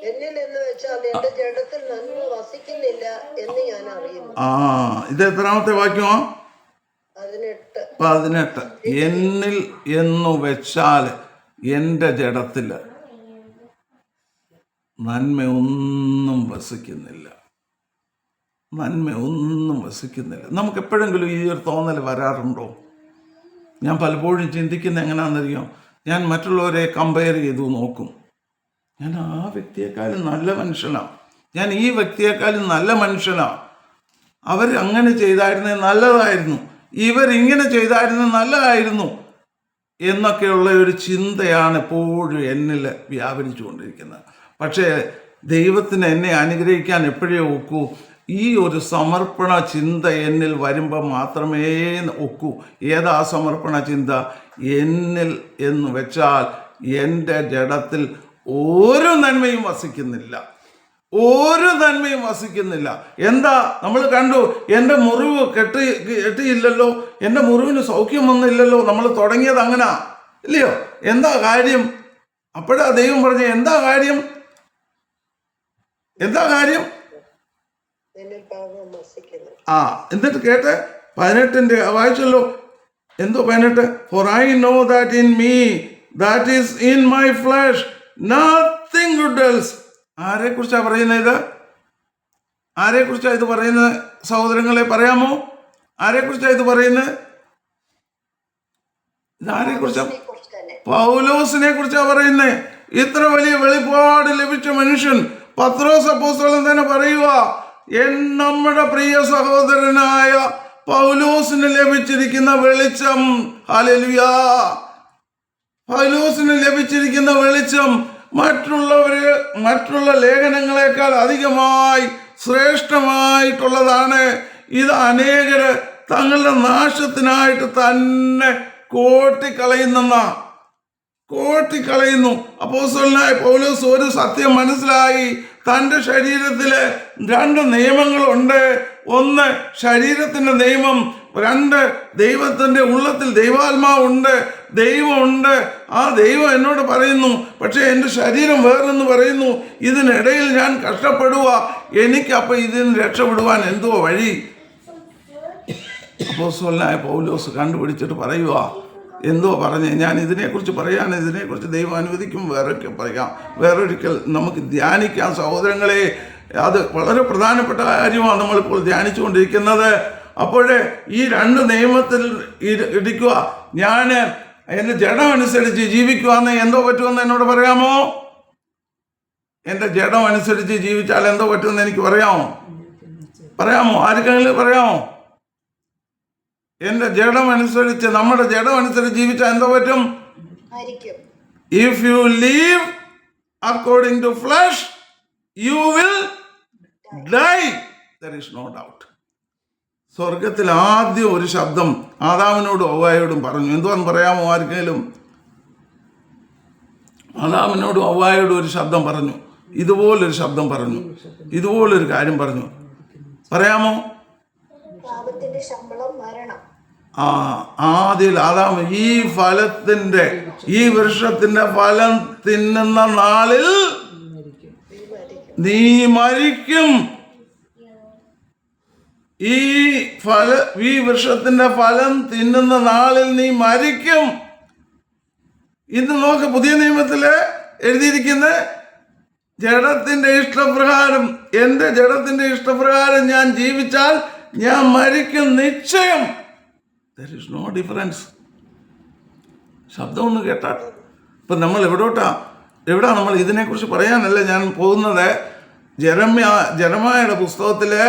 എന്നിൽ എന്ന് വെച്ചാൽ എന്റെ ജഡത്തിൽ നന്മ വസിക്കുന്നില്ല എന്ന് ഞാൻ അറിയുന്നു. ഇത് എത്രാമത്തെ വാക്യമാ? 18. എന്നിൽ എന്നു വെച്ചാൽ എൻ്റെ ജഡത്തിൽ നന്മയൊന്നും വസിക്കുന്നില്ല. നന്മയൊന്നും വസിക്കുന്നില്ല. നമുക്ക് എപ്പോഴെങ്കിലും ഈ ഒരു തോന്നൽ വരാറുണ്ടോ? ഞാൻ പലപ്പോഴും ചിന്തിക്കുന്നത് എങ്ങനെയാണെന്നറിയാം, ഞാൻ മറ്റുള്ളവരെ കമ്പയർ ചെയ്തു നോക്കും. ഞാൻ ആ വ്യക്തിയെക്കാളും നല്ല മനുഷ്യനാണ്, ഞാൻ ഈ വ്യക്തിയെക്കാളും നല്ല മനുഷ്യനാണ്, അവർ അങ്ങനെ ചെയ്തായിരുന്നത് നല്ലതായിരുന്നു, ഇവരിങ്ങനെ ചെയ്തായിരുന്നത് നല്ലതായിരുന്നു എന്നൊക്കെയുള്ള ഒരു ചിന്തയാണ് എപ്പോഴും എന്നിൽ വ്യാപരിച്ചു കൊണ്ടിരിക്കുന്നത്. പക്ഷേ ദൈവത്തിന് എന്നെ അനുഗ്രഹിക്കാൻ എപ്പോഴേ ഒക്കൂ, ഈ ഒരു സമർപ്പണ ചിന്ത എന്നിൽ വരുമ്പോൾ മാത്രമേ ഒക്കൂ. ഏതാ സമർപ്പണ ചിന്ത? എന്നിൽ എന്ന് വെച്ചാൽ എൻ്റെ ജഡത്തിൽ ഒരു നന്മയും വസിക്കുന്നില്ല, ഒരു നന്മയും വസിക്കുന്നില്ല. എന്താ നമ്മൾ കണ്ടു? എൻ്റെ മുറിവ് കെട്ടിയില്ലല്ലോ, എൻ്റെ മുറിവിന് സൗഖ്യം വന്നില്ലല്ലോ. നമ്മൾ തുടങ്ങിയത് അങ്ങനെ ഇല്ലയോ? എന്താ കാര്യം? അപ്പോഴാ ദൈവം പറഞ്ഞ എന്താ കാര്യം? എന്താ കാര്യം? എന്നിട്ട് കേട്ടെ, 18 വായിച്ചല്ലോ. എന്തോ 18? For I know that in me, that is in my flesh, nothing good else. ആരെ കുറിച്ചാ പറയുന്നത്? ഇത് ആരെ കുറിച്ചാ ഇത് പറയുന്നത്? സഹോദരങ്ങളെ പറയാമോ? ആരെ കുറിച്ചാ ഇത് പറയുന്നത്? ഇത് ആരെ കുറിച്ചാ? പൗലോസിനെ കുറിച്ചാ പറയുന്നത്. ഇത്ര വലിയ വെളിപ്പാട് ലഭിച്ച മനുഷ്യൻ പത്രോസ് അപ്പോസ്തലൻ തന്നെ പറയുക, നമ്മുടെ പ്രിയ സഹോദരനായ പൗലോസിന് ലഭിച്ചിരിക്കുന്ന വെളിച്ചം, ഹല്ലേലൂയാ, പൗലോസിന് ലഭിച്ചിരിക്കുന്ന വെളിച്ചം മറ്റുള്ള ലേഖനങ്ങളെക്കാൾ അധികമായി ശ്രേഷ്ഠമായിട്ടുള്ളതാണ്. ഇത് അനേകര് തങ്ങളുടെ നാശത്തിനായിട്ട് തന്നെ കോട്ടിക്കളയുന്നു. അപ്പോസ്തലനായ പൗലോസ് ഒരു സത്യം മനസ്സിലായി. തൻ്റെ ശരീരത്തില് 2 നിയമങ്ങളുണ്ട്. ഒന്ന് ശരീരത്തിൻ്റെ നിയമം, 2 ദൈവത്തിൻ്റെ ഉള്ളത്തിൽ ദൈവാത്മാവുണ്ട്, ദൈവമുണ്ട്. ആ ദൈവം എന്നോട് പറയുന്നു, പക്ഷേ എൻ്റെ ശരീരം വേറെന്ന് പറയുന്നു. ഇതിനിടയിൽ ഞാൻ കഷ്ടപ്പെടുക. എനിക്കപ്പോൾ ഇതിന് രക്ഷപ്പെടുവാൻ എന്തോ വഴി? അപ്പോസ്തലനായ പൗലോസ് കണ്ടുപിടിച്ചിട്ട് പറയുക, എന്തോ പറഞ്ഞ് ഞാൻ ഇതിനെക്കുറിച്ച് പറയാൻ, ഇതിനെക്കുറിച്ച് ദൈവം അനുവദിക്കും വേറൊക്കെ പറയാം, വേറൊരിക്കൽ നമുക്ക് ധ്യാനിക്കാം സഹോദരങ്ങളെ. അത് വളരെ പ്രധാനപ്പെട്ട കാര്യമാണ് നമ്മളിപ്പോൾ ധ്യാനിച്ചുകൊണ്ടിരിക്കുന്നത്. അപ്പോഴേ ഈ 2 നിയമത്തിൽ ഇടിക്കുക, ഞാൻ എൻ്റെ ജഡം അനുസരിച്ച് ജീവിക്കുവാന്ന് എന്തോ പറ്റുമെന്ന് എന്നോട് പറയാമോ? എൻ്റെ ജഡം അനുസരിച്ച് ജീവിച്ചാൽ എന്തോ പറ്റുമെന്ന് എനിക്ക് പറയാമോ? ആർക്കെങ്കിലും പറയാമോ? എൻ്റെ ജഡം അനുസരിച്ച്, നമ്മുടെ ജഡം അനുസരിച്ച് ജീവിച്ചാൽ എന്തോ പറ്റും? If you live according to flesh you will die, there is no doubt. സ്വർഗത്തിൽ ആദ്യം ഒരു ശബ്ദം ആദാമിനോടും ഹവ്വായോടും പറഞ്ഞു. എന്തുവാന്ന് പറയാമോ ആർക്കെങ്കിലും? ആദാമിനോടും ഹവ്വായോടും ഒരു ശബ്ദം പറഞ്ഞു, ഇതുപോലൊരു ശബ്ദം പറഞ്ഞു, ഇതുപോലൊരു കാര്യം പറഞ്ഞു. പറയാമോ? ആദ്യം ആദാം ഈ വൃക്ഷത്തിന്റെ ഫലം തിന്നുന്ന നാളിൽ നീ മരിക്കും. ഈ വൃക്ഷത്തിന്റെ ഫലം തിന്നുന്ന നാളിൽ നീ മരിക്കും. ഇന്ന് നോക്ക്, പുതിയ നിയമത്തില് എഴുതിയിരിക്കുന്ന ജഡത്തിന്റെ ഇഷ്ടപ്രകാരം, എൻ്റെ ജഡത്തിന്റെ ഇഷ്ടപ്രകാരം ഞാൻ ജീവിച്ചാൽ ഞാൻ മരിക്കും നിശ്ചയം. There is no difference. ശബ്ദം ഒന്ന് കേട്ടാൽ ഇപ്പം നമ്മൾ എവിടാ നമ്മൾ ഇതിനെക്കുറിച്ച് പറയാനല്ല ഞാൻ പോകുന്നത്. ജെറമ്യായുടെ പുസ്തകത്തില്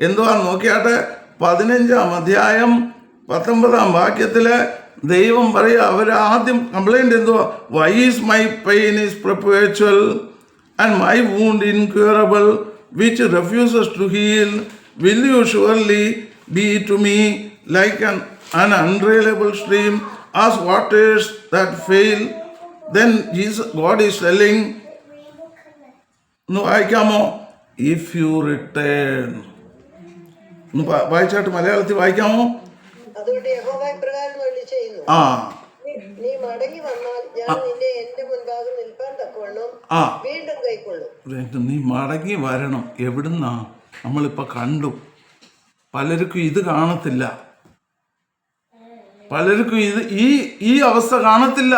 എന്തുവാന്ന് നോക്കിയാട്ടെ, 15-ാം അധ്യായം 19-ാം വാക്യത്തില് ദൈവം പറയുക, അവർ ആദ്യം കംപ്ലൈൻറ്റ് എന്തുവാ? Why is my pain is perpetual and my wound incurable which refuses to heal. Will you surely be to me like an unreliable stream as waters that fail? Then God is telling, ഒന്ന് വായിക്കാമോ? If you return. ഒന്ന് വായിച്ചാട്ട് മലയാളത്തിൽ വായിക്കാമോ? അതുകൊണ്ട് യഹോവ ഇപ്രകാരം അരുളിച്ചെയ്യുന്നു, നീ മടങ്ങി വന്നാൽ ഞാൻ നിന്നെ എന്റെ മുൻപാകെ നിൽപ്പാൻ തക്കവണ്ണം വീണ്ടും കൈക്കൊള്ളും. നീ മടങ്ങി വരണം. എവിടുന്നാ? നമ്മളിപ്പോൾ കണ്ടു. പലർക്കും ഇത് കാണത്തില്ല. പലർക്കും ഈ അവസ്ഥ കാണത്തില്ല.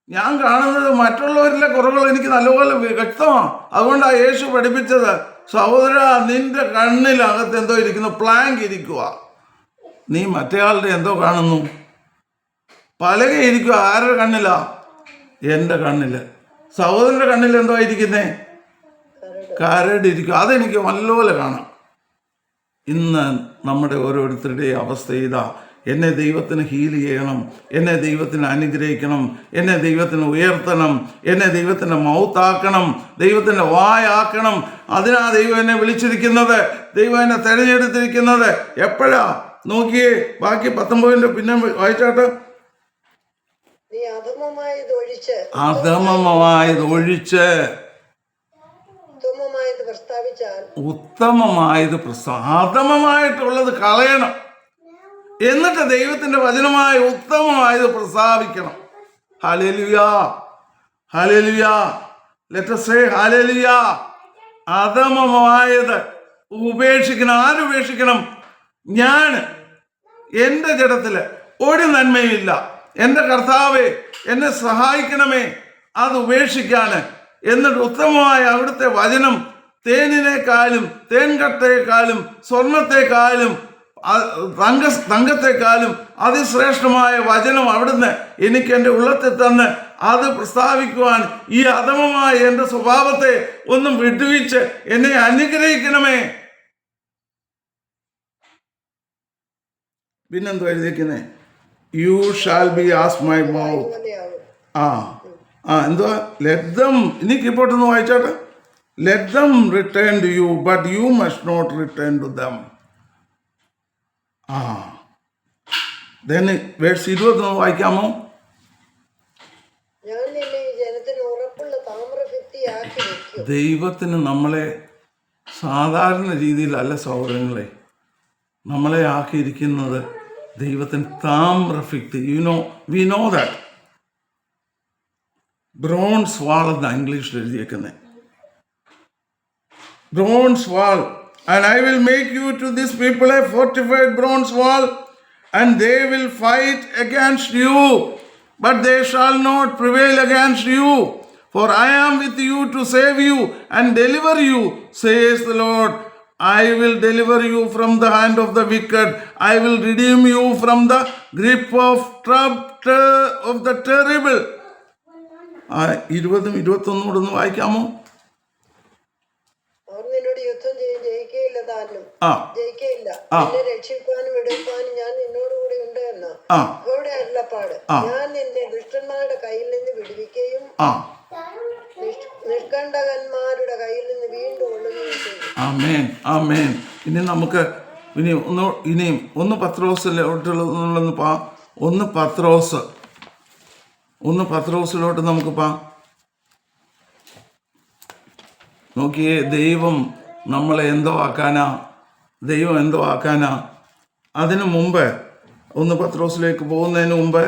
ഞാൻ കാണുന്നത് മറ്റുള്ളവരിലെ കുറവുകൾ എനിക്ക് നല്ലപോലെ വ്യക്തമാണ്. അതുകൊണ്ടാണ് യേശു പഠിപ്പിച്ചത്, സഹോദര, നിന്റെ കണ്ണിലകത്ത് എന്തോ ഇരിക്കുന്നു, പ്ലാങ്ക് ഇരിക്കുക. നീ മറ്റേയാളുടെ എന്തോ കാണുന്നു, പലക ഇരിക്കുക. ആരുടെ കണ്ണിലാ? എൻ്റെ കണ്ണിൽ. സഹോദരൻ്റെ കണ്ണിൽ എന്തോ ഇരിക്കുന്നേ? കരടിരിക്കുക. അതെനിക്ക് നല്ലപോലെ കാണാം. ഇന്ന് നമ്മുടെ ഓരോരുത്തരുടെയും അവസ്ഥ ഇതാ. എന്നെ ദൈവത്തിന് ഹീൽ ചെയ്യണം, എന്നെ ദൈവത്തിന് അനുഗ്രഹിക്കണം, എന്നെ ദൈവത്തിന് ഉയർത്തണം, എന്നെ ദൈവത്തിൻ്റെ മൗത്താക്കണം, ദൈവത്തിൻ്റെ വായാക്കണം. അതിനാ ദൈവം എന്നെ വിളിച്ചിരിക്കുന്നത്, ദൈവം എന്നെ തിരഞ്ഞെടുത്തിരിക്കുന്നത്. എപ്പോഴാ? നോക്കിയേ, ബാക്കി 19 പിന്നെ വായിച്ചാട്ട്. അധമമായതൊഴിച്ച് ഉത്തമമായത് അധമമായിട്ടുള്ളത് കളയണം. എന്നിട്ട് ദൈവത്തിന്റെ വചനമായ ഉത്തമമായത് പ്രസ്താവിക്കണം. ഹല്ലേലൂയാ, ഹല്ലേലൂയാ. ലെറ്റ് us say ഹല്ലേലൂയാ. അധമമായത് ഉപേക്ഷിക്കണം. ആരുപേക്ഷിക്കണം? ഞാൻ. എൻ്റെ ജഡത്തില് ഒരു നന്മയുമില്ല. എൻ്റെ കർത്താവേ, എന്നെ സഹായിക്കണമേ അത് ഉപേക്ഷിക്കാൻ. എന്നിട്ട് ഉത്തമമായ അവിടുത്തെ വചനം തേനിനേക്കാളും തേൻകട്ടയെക്കാളും സ്വർണത്തെക്കാളും തങ്കത്തെക്കാളും അതിശ്രേഷ്ഠമായ വചനം അവിടുന്ന് എനിക്ക് എൻ്റെ ഉള്ളത്തിൽ തന്ന് അത് പ്രസ്താവിക്കുവാൻ ഈ അധമമായ എൻ്റെ സ്വഭാവത്തെ ഒന്നും വിട്ടുവീച്ച് എന്നെ അനുഗ്രഹിക്കണമേ. പിന്നെന്തോ എഴുതിയിരിക്കുന്നേ? You shall be as my mouth. എന്തുവാ? Let them. ഇനി കീപ്പോട്ടൊന്ന് വായിച്ചോട്ടെ. Let them return to you but you must not return to them. then verse 20 വായിക്കാമോ? ദൈവത്തിന് നമ്മളെ സാധാരണ രീതിയിലല്ല സഹോദരങ്ങളെ നമ്മളെ ആക്കിയിരിക്കുന്നത്. ദൈവത്തിന് താമ്രഭിത്തി. We know that. Bronze wall എന്ന ഇംഗ്ലീഷിൽ എഴുതിയേക്കുന്നത്. Bronze wall. And I will make you to this people a fortified bronze wall, and they will fight against you, but they shall not prevail against you. For I am with you to save you and deliver you, says the Lord. I will deliver you from the hand of the wicked. I will redeem you from the grip of the terrible. 20-21 വായിക്കാമോ? രക്ഷിക്കാനും എടുക്കാനും ഞാൻ നിന്നോടുകൂടി ഉണ്ട് എന്ന് അവരുടെ അരുളപ്പാട്. ഞാൻ നിന്നെ ദുഷ്ടന്മാരുടെ കയ്യിൽ നിന്ന് വിടുവിക്കുകയും നിഷ്കണ്ടകന്മാരുടെ കയ്യിൽ നിന്ന് വീണ്ടും കൊള്ളുകയും ചെയ്യും. ആമേൻ, ആമേൻ. ഇനി നമുക്ക് ഇനിയും 1 പത്രോസിലോട്ട് നമുക്ക് പോകാം. നോക്കിയേ, ദൈവം നമ്മളെ എന്തോ ആക്കാനാ? ദൈവം എന്തോ ആക്കാനാ? അതിനു മുമ്പ് 1 പത്രോസിലേക്ക് പോകുന്നതിന് മുമ്പ്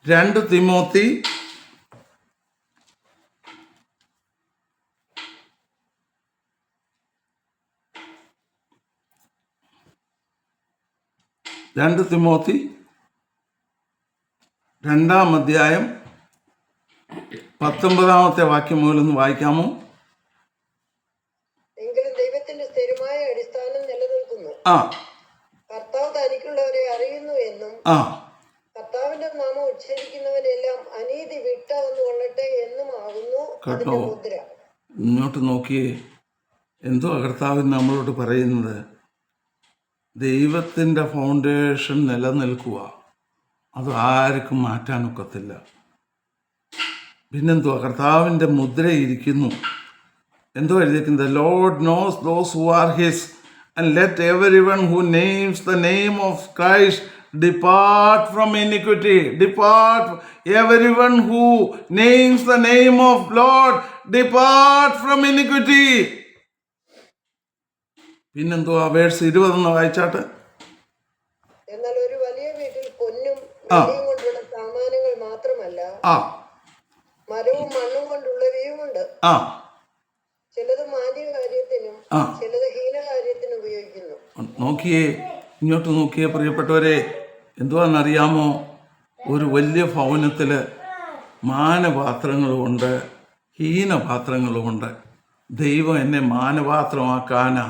2 തിമോത്തി 2 അധ്യായം 19 വാക്യം മുതലൊന്ന് വായിക്കാമോ? കർത്താവ് തനിക്കുള്ളവരെ അറിയുന്നു എന്നും കർത്താവിന്റെ നാമം ഉച്ചരിക്കുന്നവനെല്ലാം അനീതി വിട്ടകന്നു കൊള്ളട്ടെ എന്നും ആകുന്നു അതിന്റെ മുദ്ര. ഇങ്ങോട്ട് നോക്കിയേ, എന്തോ കർത്താവ് നമ്മളോട് പറയുന്നത്? ദൈവത്തിൻ്റെ ഫൗണ്ടേഷൻ നിലനിൽക്കുക. അത് ആർക്കും മാറ്റാനൊക്കത്തില്ല. പിന്നെന്തുവാ, കർത്താവിൻ്റെ മുദ്രയിരിക്കുന്നു. എന്തോ എഴുതിയിരിക്കുന്നത്, The Lord knows those who are his, and let everyone who names the name of Christ depart from iniquity. Depart, everyone who names the name of Lord, depart from iniquity. പിന്നെന്തുവാ, verse 20 വായിച്ചാട്ട്. എന്നാൽ ഒരു വലിയ വീട്ടിൽ പൊന്നും വെള്ളിയും കൊണ്ടുള്ള സാമാനങ്ങൾ മാത്രമല്ല, മരവും മണ്ണും കൊണ്ടുള്ളവയും ഉണ്ട്. ചിലത് മാന്യ കാര്യത്തിനും ചിലത് ഹീനകാര്യത്തിനും ഉപയോഗിക്കുന്നു. നോക്കിയേ, ഇങ്ങോട്ട് നോക്കിയേ പ്രിയപ്പെട്ടവരെ, എന്തുവാണെന്നറിയാമോ? ഒരു വലിയ ഭവനത്തിൽ മാനപാത്രങ്ങളുമുണ്ട്, ഹീനപാത്രങ്ങളുമുണ്ട്. ദൈവം എന്നെ മാനപാത്രമാക്കാനാ,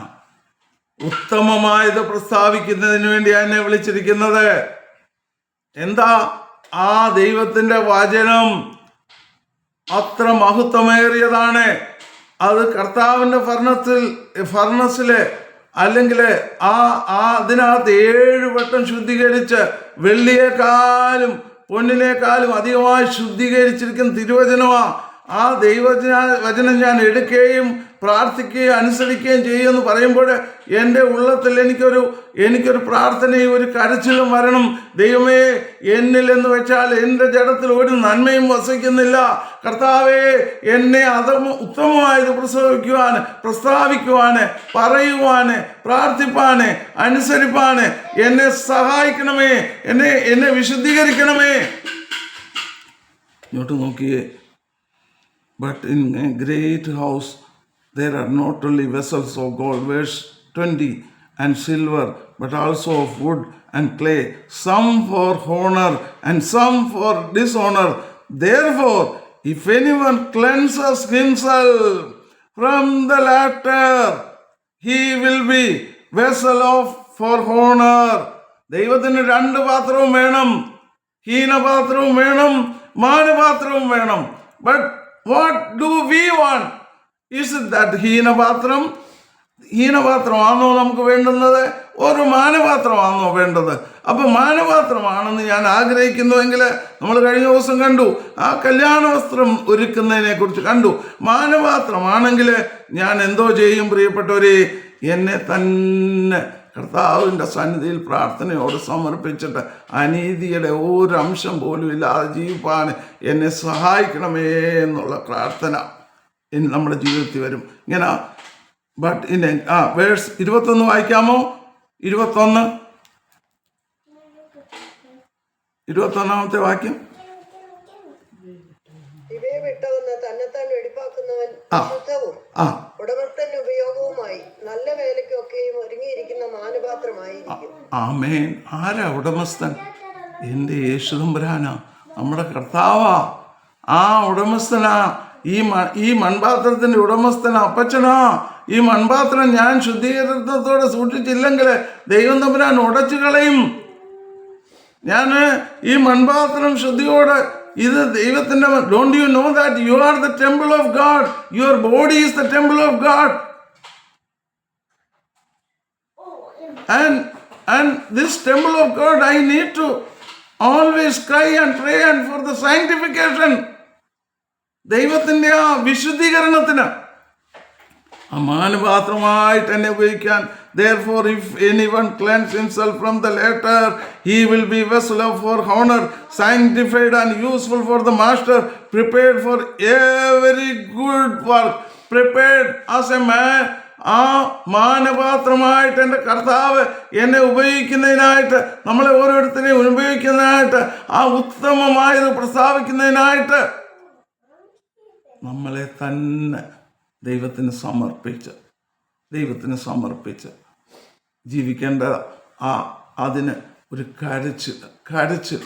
ഉത്തമമായത് പ്രസ്താവിക്കുന്നതിന് വേണ്ടിയാണ് എന്നെ വിളിച്ചിരിക്കുന്നത്. എന്താ? ആ ദൈവത്തിൻ്റെ വചനം അത്ര മഹത്വമേറിയതാണ്. അത് കർത്താവിൻ്റെ ഫർണസില് അല്ലെങ്കിൽ അതിനകത്ത് 7 വട്ടം ശുദ്ധീകരിച്ച് വെള്ളിയേക്കാളും പൊന്നിനേക്കാളും അധികമായി ശുദ്ധീകരിച്ചിരിക്കുന്ന തിരുവചനമാണ്. ആ വചനം ഞാൻ എടുക്കുകയും പ്രാർത്ഥിക്കുകയും അനുസരിക്കുകയും ചെയ്യുമെന്ന് പറയുമ്പോൾ എൻ്റെ ഉള്ളത്തിൽ എനിക്കൊരു പ്രാർത്ഥനയും ഒരു കരച്ചിലും വരണം. ദൈവമേ, എന്നിൽ എന്ന് വെച്ചാൽ എൻ്റെ ജഡത്തിൽ ഒരു നന്മയും വസിക്കുന്നില്ല. കർത്താവേ, എന്നെ ഉത്തമമായത് പ്രസ്താവിക്കുവാന്, പറയുവാന്, പ്രാർത്ഥിപ്പാന്, അനുസരിപ്പാന് എന്നെ സഹായിക്കണമേ, എന്നെ വിശുദ്ധീകരിക്കണമേ. ഇങ്ങോട്ട് നോക്കിയേ. But in a great house there are not only vessels of gold, verse 20, and silver, but also of wood and clay, some for honor and some for dishonor. Therefore, if anyone cleanses himself from the latter, he will be vessel for honor. ദൈവത്തിന് 2 പാത്രവും വേണം, ഹീനപാത്രവും വേണം, മാനപാത്രവും വേണം. But what do we want? Is it that ഹീനപാത്രമാണോ നമുക്ക് വേണ്ടുന്നത്, ഒരു മാനപാത്രമാണോ വേണ്ടത്? അപ്പം മാനപാത്രമാണെന്ന് ഞാൻ ആഗ്രഹിക്കുന്നുവെങ്കിൽ, നമ്മൾ കഴിഞ്ഞ ദിവസം കണ്ടു, ആ കല്യാണ വസ്ത്രം ഒരുക്കുന്നതിനെ കുറിച്ച് കണ്ടു. മാനപാത്രമാണെങ്കിൽ ഞാൻ എന്തോ ചെയ്യും പ്രിയപ്പെട്ടവരെ? എന്നെ തന്നെ കർത്താവിൻ്റെ സന്നിധിയിൽ പ്രാർത്ഥനയോട് സമർപ്പിച്ചിട്ട് അനീതിയുടെ ഒരു അംശം പോലും ഇല്ലാതെ ജീവിപ്പാൻ എന്നെ സഹായിക്കണമേ എന്നുള്ള പ്രാർത്ഥന നമ്മുടെ ജീവിതത്തിൽ വരും. ഇങ്ങനെ ബട്ട് വേഴ്സ് 21 വായിക്കാമോ? 21 വാക്യം. ഇവയെ വിട്ടവന്ന് തന്നെത്താൻ വെടിപ്പാക്കുന്നവൻ അശുദ്ധവും ഉടമസ്ഥന്റെ ഉപയോഗവുമായി നല്ല വേലയ്ക്കൊക്കെയും ഒരുങ്ങിയിരിക്കുന്ന മാനപാത്രമായിരിക്കും. ആമേൻ. ആരാ ഉടമസ്ഥൻ? എൻ്റെ യേശുദമ്പുരാനാ, നമ്മുടെ കർത്താവാ. ആ ഉടമസ്ഥനാ, ഈ മൺപാത്രത്തിന്റെ ഉടമസ്ഥനാ, അപ്പച്ചനാ. ഈ മൺപാത്രം ഞാൻ ശുദ്ധീകരണത്തോടെ സൂക്ഷിച്ചില്ലെങ്കിൽ ദൈവം തമ്പുരാൻ ഉടച്ചു കളയും. ഞാൻ ഈ മൺപാത്രം ശുദ്ധിയോടെ, ഇത് ദൈവത്തിന്റെ. Don't you know that you are the temple of God? Your body is the temple of God. And this temple of God, I need to always cry and pray and for the sanctification. ദൈവത്തിന്റെ ആ വിശുദ്ധീകരണത്തിന് ആ മാനപാത്രമായിട്ട് എന്നെ ഉപയോഗിക്കാൻ. Therefore, if anyone cleanse himself from the latter, he will be vessel for honor, sanctified and useful for the master, prepared for every good work. Prepared as a man. ആ മാനപാത്രമായിട്ട് എൻ്റെ കർത്താവ് എന്നെ ഉപയോഗിക്കുന്നതിനായിട്ട്, നമ്മളെ ഓരോരുത്തരെയും ഉപയോഗിക്കുന്നതിനായിട്ട്, ആ ഉത്തമമായത് പ്രസ്താവിക്കുന്നതിനായിട്ട് നമ്മളെ തന്നെ ദൈവത്തിന് സമർപ്പിച്ച് ജീവിക്കേണ്ട അതിന് ഒരു കരച്ചിൽ.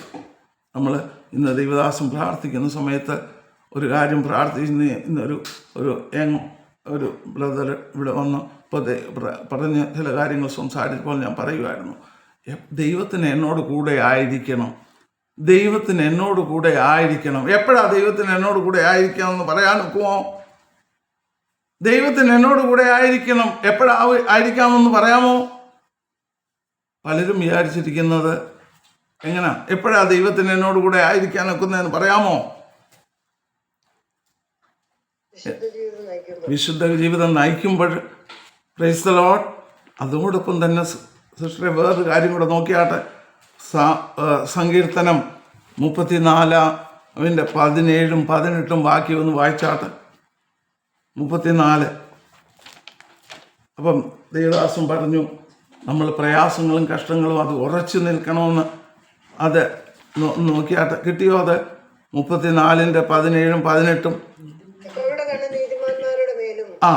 നമ്മൾ ഇന്ന് ദൈവദാസം പ്രാർത്ഥിക്കുന്ന സമയത്ത് ഒരു കാര്യം ഇന്നൊരു ഒരു ബ്രദർ ഇവിടെ വന്ന് പറഞ്ഞ ചില കാര്യങ്ങൾ സംസാരിച്ചപ്പോൾ ഞാൻ പറയുമായിരുന്നു, ദൈവത്തിന് എന്നോട് കൂടെ ആയിരിക്കണം. എപ്പോഴാ ദൈവത്തിന് എന്നോട് കൂടെ ആയിരിക്കണം എന്ന് പറയാൻ ഒക്കുമോ? ദൈവത്തിന് എന്നോട് കൂടെ ആയിരിക്കണം. എപ്പോഴാ ആയിരിക്കാമെന്ന് പറയാമോ? പലരും വിചാരിച്ചിരിക്കുന്നത് എങ്ങനെ എപ്പോഴാ ദൈവത്തിന് എന്നോട് കൂടെ ആയിരിക്കാൻ ഒക്കുന്നതെന്ന് പറയാമോ? വിശുദ്ധ ജീവിതം നയിക്കുമ്പോൾ. Praise the Lord. അതോടൊപ്പം തന്നെ സിസ്റ്ററെ വേറൊരു കാര്യം കൂടെ നോക്കിയാട്ടെ. സങ്കീർത്തനം 34:17-18 വാക്യം ഒന്ന് വായിച്ചാട്ടെ. 34. അപ്പം ദേവദാസൻ പറഞ്ഞു നമ്മൾ പ്രയാസങ്ങളും കഷ്ടങ്ങളും അത് ഉറച്ചു നിൽക്കണമെന്ന്. അത് നോക്കിയാട്ടെ. കിട്ടിയോ? അത് 34:17-18. ആ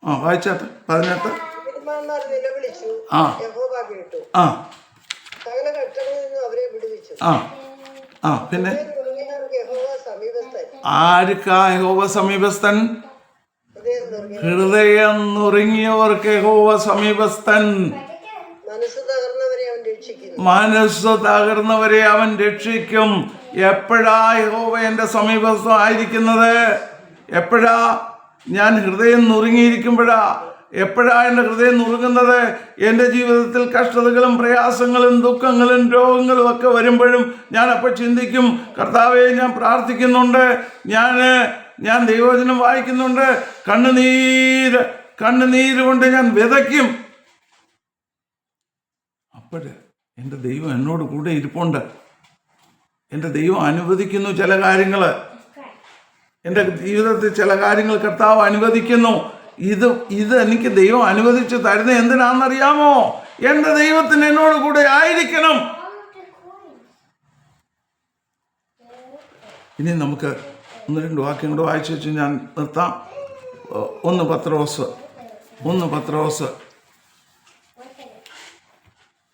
ആ വായിച്ചാട്ടെ. 18. പിന്നെ ആർക്കാ യഹോവ സമീപസ്ഥൻ? ഹൃദയം നുറുങ്ങിയവർക്ക് യഹോവ സമീപസ്ഥൻ. മനസ്സ് തകർന്നവരെ അവൻ രക്ഷിക്കും. എപ്പോഴാ യഹോവ എൻ്റെ സമീപസ്ഥം ആയിരിക്കുന്നത്? എപ്പോഴാ? ഞാൻ ഹൃദയം നുറുങ്ങിയിരിക്കുമ്പോഴാ. എപ്പോഴാ എൻ്റെ ഹൃദയം നുറുങ്ങുന്നത്? എൻ്റെ ജീവിതത്തിൽ കഷ്ടതകളും പ്രയാസങ്ങളും ദുഃഖങ്ങളും രോഗങ്ങളും ഒക്കെ വരുമ്പോഴും ഞാൻ അപ്പോൾ ചിന്തിക്കും, കർത്താവേ ഞാൻ പ്രാർത്ഥിക്കുന്നുണ്ട്, ഞാൻ ദൈവവചനം വായിക്കുന്നുണ്ട്, കണ്ണുനീര് കൊണ്ട് ഞാൻ വിതയ്ക്കും. അപ്പോഴ് എൻ്റെ ദൈവം എന്നോട് കൂടെ ഇരിപ്പുണ്ട്. എൻ്റെ ദൈവം അനുവദിക്കുന്നു ചില കാര്യങ്ങൾ. എൻ്റെ ജീവിതത്തിൽ ചില കാര്യങ്ങൾ കർത്താവ് അനുവദിക്കുന്നു. ഇത് എനിക്ക് ദൈവം അനുവദിച്ച് തരുന്നത് എന്തിനാണെന്നറിയാമോ? എൻ്റെ ദൈവത്തിന് എന്നോട് കൂടെ ആയിരിക്കണം. ഇനി നമുക്ക് 1-2 വാക്യം കൂടെ വായിച്ചു വെച്ച് ഞാൻ നിർത്താം. 1 പത്രോസ്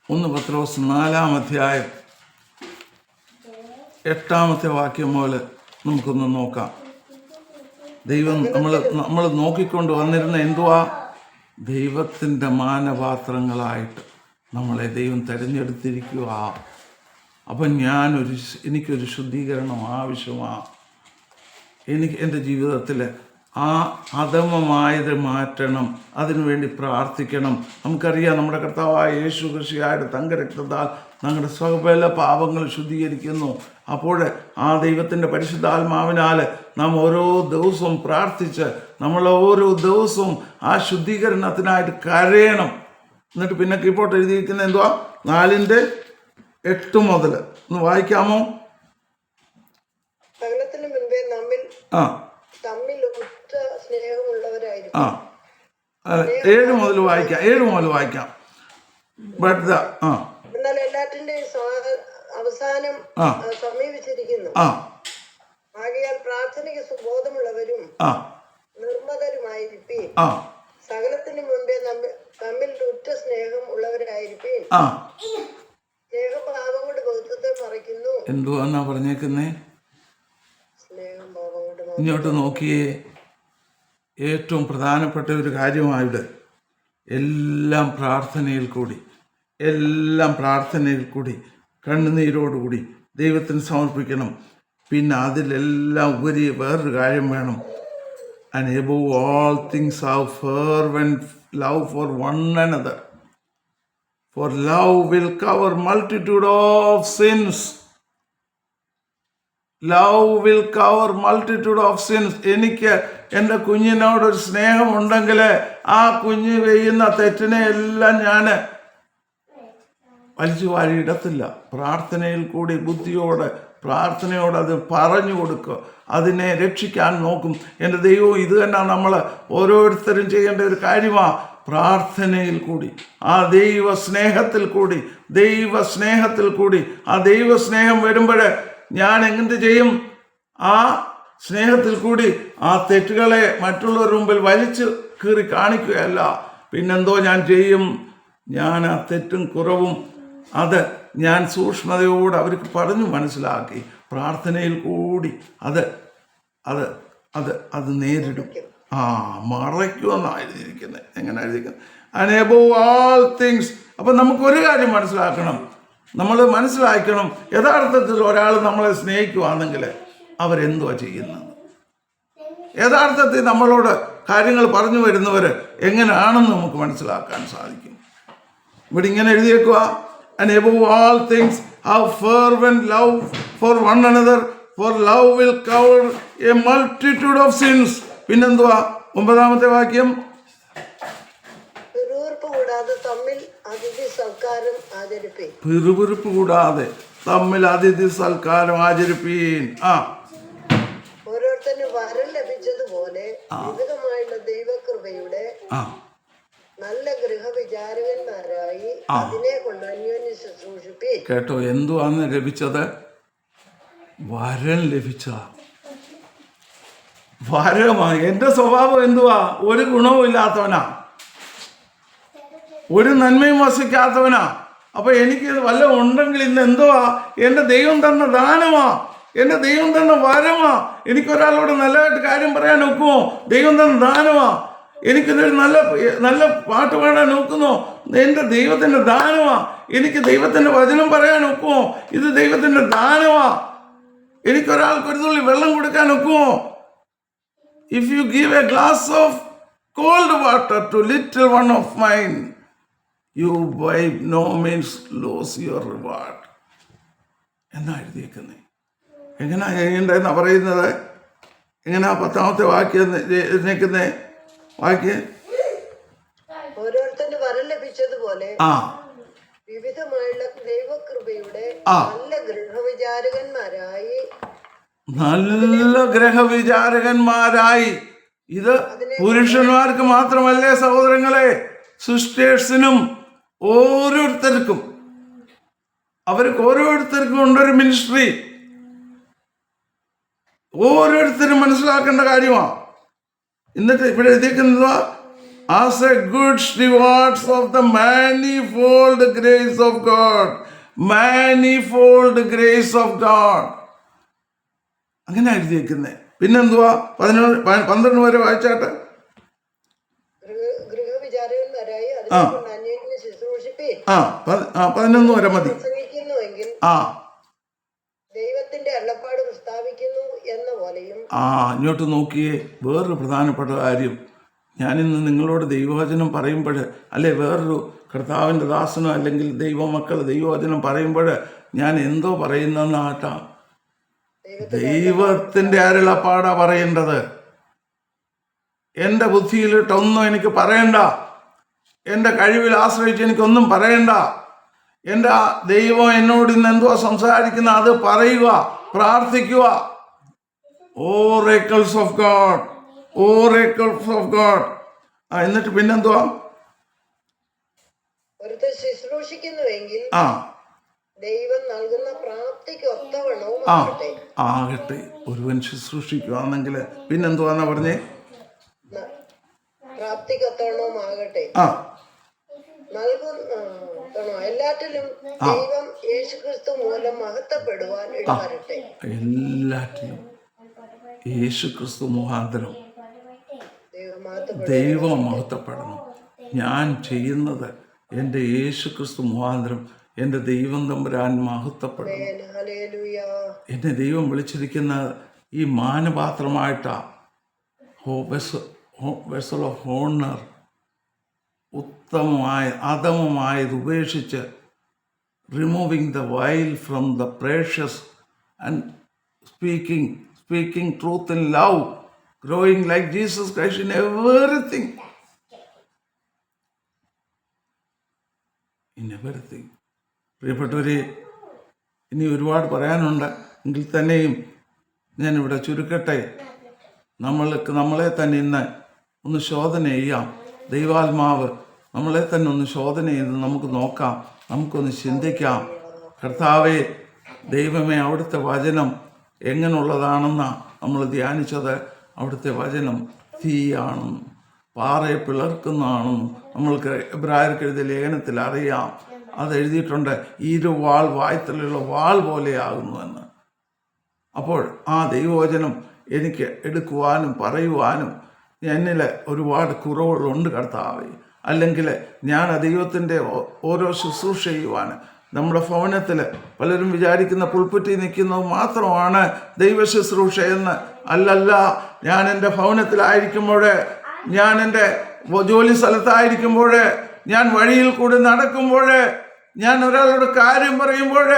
4-ാം അധ്യായം 8-ാമത്തെ വാക്യം പോലെ നമുക്കൊന്ന് നോക്കാം. ദൈവം നമ്മൾ നോക്കിക്കൊണ്ട് വന്നിരുന്ന എന്തുവാ? ദൈവത്തിൻ്റെ മാനപാത്രങ്ങളായിട്ട് നമ്മളെ ദൈവം തിരഞ്ഞെടുത്തിരിക്കുക. അപ്പം എനിക്കൊരു ശുദ്ധീകരണം ആവശ്യമാണ്. എനിക്ക് എൻ്റെ ജീവിതത്തിൽ ആ അധമമായത് മാറ്റണം. അതിനുവേണ്ടി പ്രാർത്ഥിക്കണം. നമുക്കറിയാം നമ്മുടെ കർത്താവായ യേശു ക്രിസ്തുവിന്റെ തങ്കരക്തത്താൽ ഞങ്ങളുടെ സകല പാപങ്ങൾ ശുദ്ധീകരിക്കുന്നു. അപ്പോൾ ആ ദൈവത്തിൻ്റെ പരിശുദ്ധാത്മാവിനാൽ നാം ഓരോ ദിവസവും പ്രാർത്ഥിച്ച് നമ്മൾ ഓരോ ദിവസവും ആ ശുദ്ധീകരണത്തിനായിട്ട് കരയണം. എന്നിട്ട് പിന്നെ കീഴ്പോട്ട് എഴുതിയിരിക്കുന്ന എന്തുവാ? 4:8 മുതൽ ഒന്ന് വായിക്കാമോ? ആ 7 മുതൽ വായിക്കാം. 7 മുതൽ വായിക്കാം. എന്നാൽ എല്ലാറ്റിന്റെയും അവസാനം സമീപിച്ചിരിക്കുന്നു. ആകയാൽ പ്രാർത്ഥനയ്ക്ക് സുബോധമുള്ളവരും നിർമ്മതരുമായിരിപ്പീൻ. സകലത്തിനു മുമ്പേ തമ്മിൽ ഉറ്റ സ്നേഹം ഉള്ളവരായിരിപ്പീൻ. സ്നേഹപാപം കൊണ്ട് ബഹുത്വത്തെ മറയ്ക്കുന്നു. എന്തുവാന്നാ പറഞ്ഞേക്കുന്നേ? സ്നേഹം പാപം കൊണ്ട്. ഇങ്ങോട്ട് നോക്കിയേ. ഏറ്റവും പ്രധാനപ്പെട്ട ഒരു കാര്യമായിട്ട് എല്ലാം പ്രാർത്ഥനയിൽ കൂടി കണ്ണുനീരോടുകൂടി ദൈവത്തിന് സമർപ്പിക്കണം. പിന്നെ അതിലെല്ലാം ഉപരി വേറൊരു കാര്യം വേണം. And above all things have fervent love for one another, for love will cover multitude of sins. Love will cover multitude of sins. എനിക്ക് എൻ്റെ കുഞ്ഞിനോടൊരു സ്നേഹമുണ്ടെങ്കിൽ ആ കുഞ്ഞ് ചെയ്യുന്ന തെറ്റിനെ എല്ലാം ഞാൻ വലിച്ചു വാരിയിടത്തില്ല. പ്രാർത്ഥനയിൽ കൂടി പ്രാർത്ഥനയോട് അത് പറഞ്ഞു കൊടുക്കുക. അതിനെ രക്ഷിക്കാൻ നോക്കും. എൻ്റെ ദൈവവും ഇത് തന്നെ നമ്മൾ ഓരോരുത്തരും ചെയ്യേണ്ട ഒരു കാര്യമാണ്. പ്രാർത്ഥനയിൽ കൂടി ആ ദൈവസ്നേഹത്തിൽ കൂടി ആ ദൈവസ്നേഹം വരുമ്പോൾ ഞാൻ എന്ത് ചെയ്യും? ആ സ്നേഹത്തിൽ കൂടി ആ തെറ്റുകളെ മറ്റുള്ളവരുടെ മുമ്പിൽ വലിച്ചു കീറി കാണിക്കുകയല്ല. പിന്നെന്തോ ഞാൻ ചെയ്യും? ഞാൻ ആ തെറ്റും കുറവും അത് ഞാൻ സൂക്ഷ്മതയോടെ അവർക്ക് പറഞ്ഞു മനസ്സിലാക്കി പ്രാർത്ഥനയിൽ കൂടി അത് നേരിടും. മറയ്ക്കുമെന്നാണ് എഴുതിയിരിക്കുന്നത്. എങ്ങനെ എഴുതിയിരിക്കുന്നത്? And above all things. അപ്പം നമുക്കൊരു കാര്യം നമ്മൾ മനസ്സിലാക്കണം. യഥാർത്ഥത്തിൽ ഒരാൾ നമ്മളെ സ്നേഹിക്കുകയാണെങ്കിൽ അവരെന്തുവാ ചെയ്യുന്നത്? യഥാർത്ഥത്തിൽ നമ്മളോട് കാര്യങ്ങൾ പറഞ്ഞു വരുന്നവർ എങ്ങനെയാണെന്ന് നമുക്ക് മനസ്സിലാക്കാൻ സാധിക്കും. ഇവിടെ ഇങ്ങനെ എഴുതിയേക്കുക, and above all things have fervent love for one another, for love will cover a multitude of sins. പിന്നെന്തുവാ 9-ാമത്തെ വാക്യം? പിറുപിറുപ്പ് കൂടാതെ തമ്മിൽ അതിഥി സൽക്കാരം ആചരിപ്പീൻ. പിറുപിറുപ്പ് കൂടാതെ തമ്മിൽ അതിഥി സൽക്കാരം ആചരിപ്പീൻ. ഓരോരുത്തരും വരം ലഭിച്ചതുപോലെ വിവിധമായുള്ള ദൈവകൃപയുടെ നല്ല ഗൃഹവിചാരകന്മാരായി അതിനെ കൊണ്ട് അന്യോന്യം ശുശ്രൂഷിപ്പീൻ. കേട്ടോ, എന്തുവാന്ന് ലഭിച്ചത്? വരം ലഭിച്ച വരമാണ്. എൻ്റെ സ്വഭാവം എന്തുവാ? ഒരു ഗുണവും ഇല്ലാത്തവനാ, ഒരു നന്മയും വസിക്കാത്തവനാ. അപ്പൊ എനിക്ക് വല്ല ഉണ്ടെങ്കിൽ ഇന്ന് എന്തുവാ? എൻ്റെ ദൈവം തന്ന ദാനമാ, എൻ്റെ ദൈവം തന്ന വരമാ. എനിക്കൊരാളോട് നല്ലതായിട്ട് കാര്യം പറയാൻ ഒക്കുമോ? ദൈവം തന്ന ദാനമാ. എനിക്കിതൊരു നല്ല പാട്ട് പാടാൻ ഒക്കുന്നോ? എൻ്റെ ദൈവത്തിൻ്റെ ദാനമാ. എനിക്ക് ദൈവത്തിൻ്റെ വചനം പറയാൻ ഒക്കുമോ? ഇത് ദൈവത്തിൻ്റെ ദാനമാ. എനിക്കൊരാൾക്ക് ഒരു തുള്ളി വെള്ളം കൊടുക്കാൻ ഒക്കുമോ? If you give a glass of cold water to little one of mine, you by no means lose your reward എന്നാ എഴുതിയേക്കുന്നത്. എങ്ങനെയാ ചെയ്യേണ്ടതെന്നാ പറയുന്നത്? എങ്ങനെയാ 10-ാമത്തെ വാക്യം നിൽക്കുന്നേ? വാക്യം ഓരോരുത്തരും വരം ലഭിച്ചതുപോലെ വിവിധമായുള്ള ദൈവകൃപയുടെ നല്ല ഗൃഹവിചാരകന്മാരായി ഇത് പുരുഷന്മാർക്ക് മാത്രമല്ലേ സഹോദരങ്ങളെ, സിസ്റ്റേഴ്സിനും ഓരോരുത്തർക്കും, അവർക്ക് ഓരോരുത്തർക്കും ഉണ്ടൊരു മിനിസ്ട്രി. ഓരോരുത്തരും മനസ്സിലാക്കേണ്ട കാര്യമാണ്. എന്നിട്ട് ഇവിടെ എഴുതിയിരിക്കുന്നത്, as a good stewards of the manifold grace of God, manifold grace of God, അങ്ങനെ എഴുതിയിരിക്കുന്നത്. പിന്നെന്തുവാ? 12 വരെ വായിച്ചാട്ടെ. ഗൃഹവിചാരകന്മാരായി അതിനെ കൊണ്ട് അന്യോന്യം ശുശ്രൂഷിപ്പീൻ. 11 വരെ മതി. പ്രസംഗിക്കുന്നുവെങ്കിൽ ദൈവത്തിന്റെ അരുളപ്പാട് പ്രസ്താവിക്കുന്നു എന്ന പോലെയും. ഇങ്ങോട്ട് നോക്കിയേ, വേറൊരു പ്രധാനപ്പെട്ട കാര്യം. ഞാനിന്ന് നിങ്ങളോട് ദൈവവചനം പറയുമ്പോൾ, അല്ലെ വേറൊരു കർത്താവിൻ്റെ ദാസനോ അല്ലെങ്കിൽ ദൈവമക്കൾ ദൈവവചനം പറയുമ്പോൾ ഞാൻ എന്തോ പറയുന്നതാട്ടാ? ദൈവത്തിൻ്റെ അരുളപ്പാടാ പറയേണ്ടത്. എൻ്റെ ബുദ്ധിയിലിട്ടൊന്നും എനിക്ക് പറയണ്ട, എൻ്റെ കഴിവിൽ ആശ്രയിച്ച് എനിക്കൊന്നും പറയണ്ട. എൻ്റെ ദൈവം എന്നോട് ഇന്ന് എന്തുവാ സംസാരിക്കുന്ന അത് പറയുക, പ്രാർത്ഥിക്കുക. ഓറേക്കിൾസ് ഓഫ് ഗോഡ്, ഓറേക്കിൾസ് ഓഫ് ഗോഡ്. എന്നിട്ട് പിന്നെന്തുവാ? ഒരുത്തൻ ശുശ്രൂഷിക്കുന്നുവെങ്കിൽ ദൈവം നൽകുന്ന പ്രാപ്തിക്ക് ഒത്തവണ്ണവും ആകട്ടെ. ഒരുവൻ ശുശ്രൂഷിക്കുകയാണെങ്കിൽ പിന്നെന്തുവാന്നാ പറഞ്ഞേ? പ്രാപ്തിക്ക് ഒത്തവണ്ണവും ആകട്ടെ. എല്ലാറ്റിലും ദൈവം യേശുക്രിസ്തു മൂലം മഹത്വപ്പെടുവാൻ ഇടവരട്ടെ. എല്ലാറ്റിലും യേശുക്രിസ്തു മുഖാന്തരം ദൈവം മഹത്വപ്പെടണം. ഞാൻ ചെയ്യുന്നത് എൻ്റെ യേശുക്രിസ്തു മുഖാന്തരം എൻ്റെ ദൈവം തമ്പുരാൻ മഹത്വപ്പെടണം. എന്നെ ദൈവം വിളിച്ചിരിക്കുന്ന ഈ മാനപാത്രമായിട്ടാ, വെസൽ ഓഫ് ഹോണർ, ഉത്തമമായ അധമമായത് ഉപേക്ഷിച്ച്, removing the while from the precious and speaking truth in love, growing like Jesus Christ in everything. പ്രിയപ്പെട്ടവരെ, ഇനി ഒരുപാട് പറയാനുണ്ട്. എങ്കിൽ തന്നെയും ഞാനിവിടെ ചുരുക്കട്ടെ. നമ്മളെ തന്നെ ഇന്ന് ഒന്ന് ശോധന ചെയ്യാം. ദൈവാത്മാവ് നമ്മളെ തന്നെ ഒന്ന് ശോധന ചെയ്ത് നമുക്ക് നോക്കാം, നമുക്കൊന്ന് ചിന്തിക്കാം. കർത്താവേ, ദൈവമേ, അവിടുത്തെ വചനം എങ്ങനെയുള്ളതാണെന്നാണ് നമ്മൾ ധ്യാനിച്ചത്. അവിടുത്തെ വചനം തീയാണെന്നും പാറയെ പിളർക്കുന്നതാണെന്നും നമ്മൾക്ക് എബ്രായർക്ക് എഴുതിയ ലേഖനത്തിൽ അറിയാം. അതെഴുതിയിട്ടുണ്ട്, ഇരുവാൾ വായ്ത്തലുള്ള വാൾ പോലെയാകുന്നുവെന്ന്. അപ്പോൾ ആ ദൈവവചനം എനിക്ക് എടുക്കുവാനും പറയുവാനും എന്നിൽ ഒരുപാട് കുറവുകളുണ്ട് കർത്താവേ. അല്ലെങ്കിൽ ഞാൻ ദൈവത്തിൻ്റെ ഓരോ ശുശ്രൂഷ ചെയ്യുവാൻ നമ്മുടെ ഭവനത്തിൽ പലരും വിചാരിക്കുന്ന പുൽപ്പറ്റി നിൽക്കുന്നത് മാത്രമാണ് ദൈവ ശുശ്രൂഷ എന്ന്. അല്ലല്ല, ഞാൻ എൻ്റെ ഭവനത്തിലായിരിക്കുമ്പോൾ, ഞാൻ എൻ്റെ ജോലി സ്ഥലത്തായിരിക്കുമ്പോൾ, ഞാൻ വഴിയിൽ കൂടി നടക്കുമ്പോൾ, ഞാൻ ഒരാളോട് കാര്യം പറയുമ്പോൾ,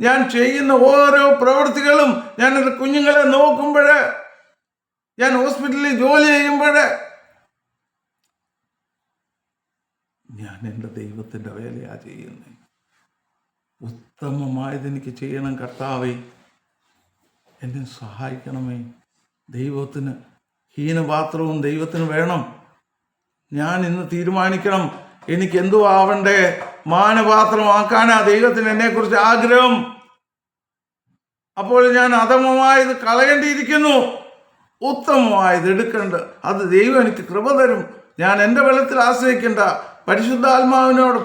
ഞാൻ ചെയ്യുന്ന ഓരോ പ്രവൃത്തികളും, ഞാൻ എൻ്റെ കുഞ്ഞുങ്ങളെ നോക്കുമ്പോൾ, ഞാൻ ഹോസ്പിറ്റലിൽ ജോലി ചെയ്യുമ്പോൾ, ഞാൻ എൻ്റെ ദൈവത്തിൻ്റെ വേലയാണ് ചെയ്യുന്നത്. ഉത്തമമായതെനിക്ക് ചെയ്യണം കർത്താവേ, എന്നെ സഹായിക്കണമേ. ദൈവത്തിന് ഹീനപാത്രവും ദൈവത്തിന് വേണം. ഞാൻ ഇന്ന് തീരുമാനിക്കണം, എനിക്ക് എന്തോ ആവണ്ടേ, മാനപാത്രമാക്കാനാ ദൈവത്തിന് എന്നെക്കുറിച്ച് ആഗ്രഹം. അപ്പോൾ ഞാൻ അധമമായത് കളയേണ്ടിയിരിക്കുന്നു, ഉത്തമമായത് എടുക്കേണ്ട. അത് ദൈവം എനിക്ക് കൃപ തരും. ഞാൻ എൻ്റെ ബലത്തിൽ ആശ്രയിക്കേണ്ട, പരിശുദ്ധാത്മാവിനോട്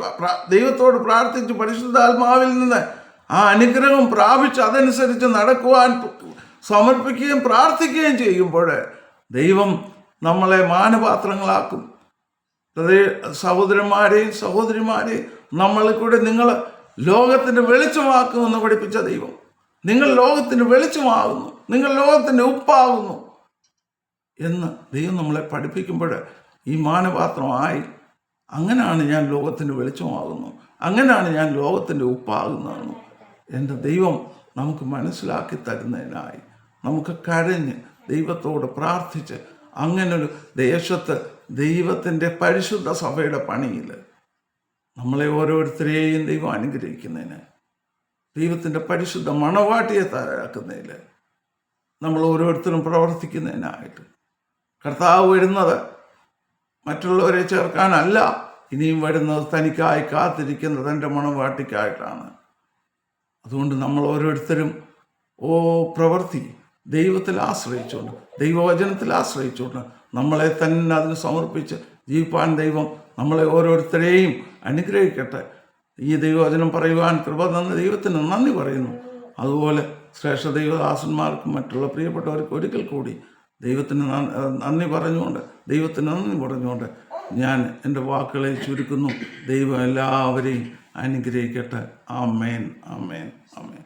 ദൈവത്തോട് പ്രാർത്ഥിച്ച് പരിശുദ്ധാത്മാവിൽ നിന്ന് ആ അനുഗ്രഹം പ്രാപിച്ച് അതനുസരിച്ച് നടക്കുവാൻ സമർപ്പിക്കുകയും പ്രാർത്ഥിക്കുകയും ചെയ്യുമ്പോൾ ദൈവം നമ്മളെ മാനപാത്രങ്ങളാക്കും. സഹോദരന്മാരെയും സഹോദരിമാരെയും നമ്മളിൽ കൂടെ നിങ്ങൾ ലോകത്തിൻ്റെ വെളിച്ചമാക്കുമെന്ന് പഠിപ്പിച്ച ദൈവം. നിങ്ങൾ ലോകത്തിൻ്റെ വെളിച്ചമാകുന്നു, നിങ്ങൾ ലോകത്തിൻ്റെ ഉപ്പാകുന്നു എന്ന് ദൈവം നമ്മളെ പഠിപ്പിക്കുമ്പോൾ ഈ മാനപാത്രമായി, അങ്ങനെയാണ് ഞാൻ ലോകത്തിൻ്റെ വെളിച്ചമാകുന്നു, അങ്ങനെയാണ് ഞാൻ ലോകത്തിൻ്റെ ഉപ്പാകുന്നതെന്ന് എൻ്റെ ദൈവം നമുക്ക് മനസ്സിലാക്കി തരുന്നതിനായി നമുക്ക് കരഞ്ഞ് ദൈവത്തോട് പ്രാർത്ഥിച്ച് അങ്ങനൊരു ദേശത്ത് ദൈവത്തിൻ്റെ പരിശുദ്ധ സഭയുടെ പണിയിൽ നമ്മളെ ഓരോരുത്തരെയും ദൈവം അനുഗ്രഹിക്കുന്നതിന്, ദൈവത്തിൻ്റെ പരിശുദ്ധ മണവാട്ടിയെ തയ്യാറാക്കുന്നതിൽ നമ്മൾ ഓരോരുത്തരും പ്രവർത്തിക്കുന്നതിനായിട്ട് കർത്താവ് വരുന്നത് മറ്റുള്ളവരെ ചേർക്കാനല്ല, ഇനിയും വരുന്നത് തനിക്കായി കാത്തിരിക്കുന്നത് തൻ്റെ മണവാട്ടിക്കായിട്ടാണ്. അതുകൊണ്ട് നമ്മൾ ഓരോരുത്തരും പ്രവൃത്തി ദൈവത്തിൽ ആശ്രയിച്ചുകൊണ്ട്, ദൈവവചനത്തിൽ ആശ്രയിച്ചുകൊണ്ട് നമ്മളെ തന്നെ അതിന് സമർപ്പിച്ച് ജീവിപ്പാൻ ദൈവം നമ്മളെ ഓരോരുത്തരെയും അനുഗ്രഹിക്കട്ടെ. ഈ ദൈവവചനം പറയുവാൻ കൃപ തന്ന ദൈവത്തിന് നന്ദി പറയുന്നു. അതുപോലെ ശ്രേഷ്ഠ ദൈവദാസന്മാർക്കും മറ്റുള്ള പ്രിയപ്പെട്ടവർക്ക് ഒരിക്കൽ കൂടി ദൈവത്തിന് നന്ദി പറഞ്ഞുകൊണ്ട് ഞാൻ എൻ്റെ വാക്കുകളെ ചുരുക്കുന്നു. ദൈവം എല്ലാവരെയും അനുഗ്രഹിക്കട്ടെ. ആമേൻ, ആമേൻ, ആമേൻ.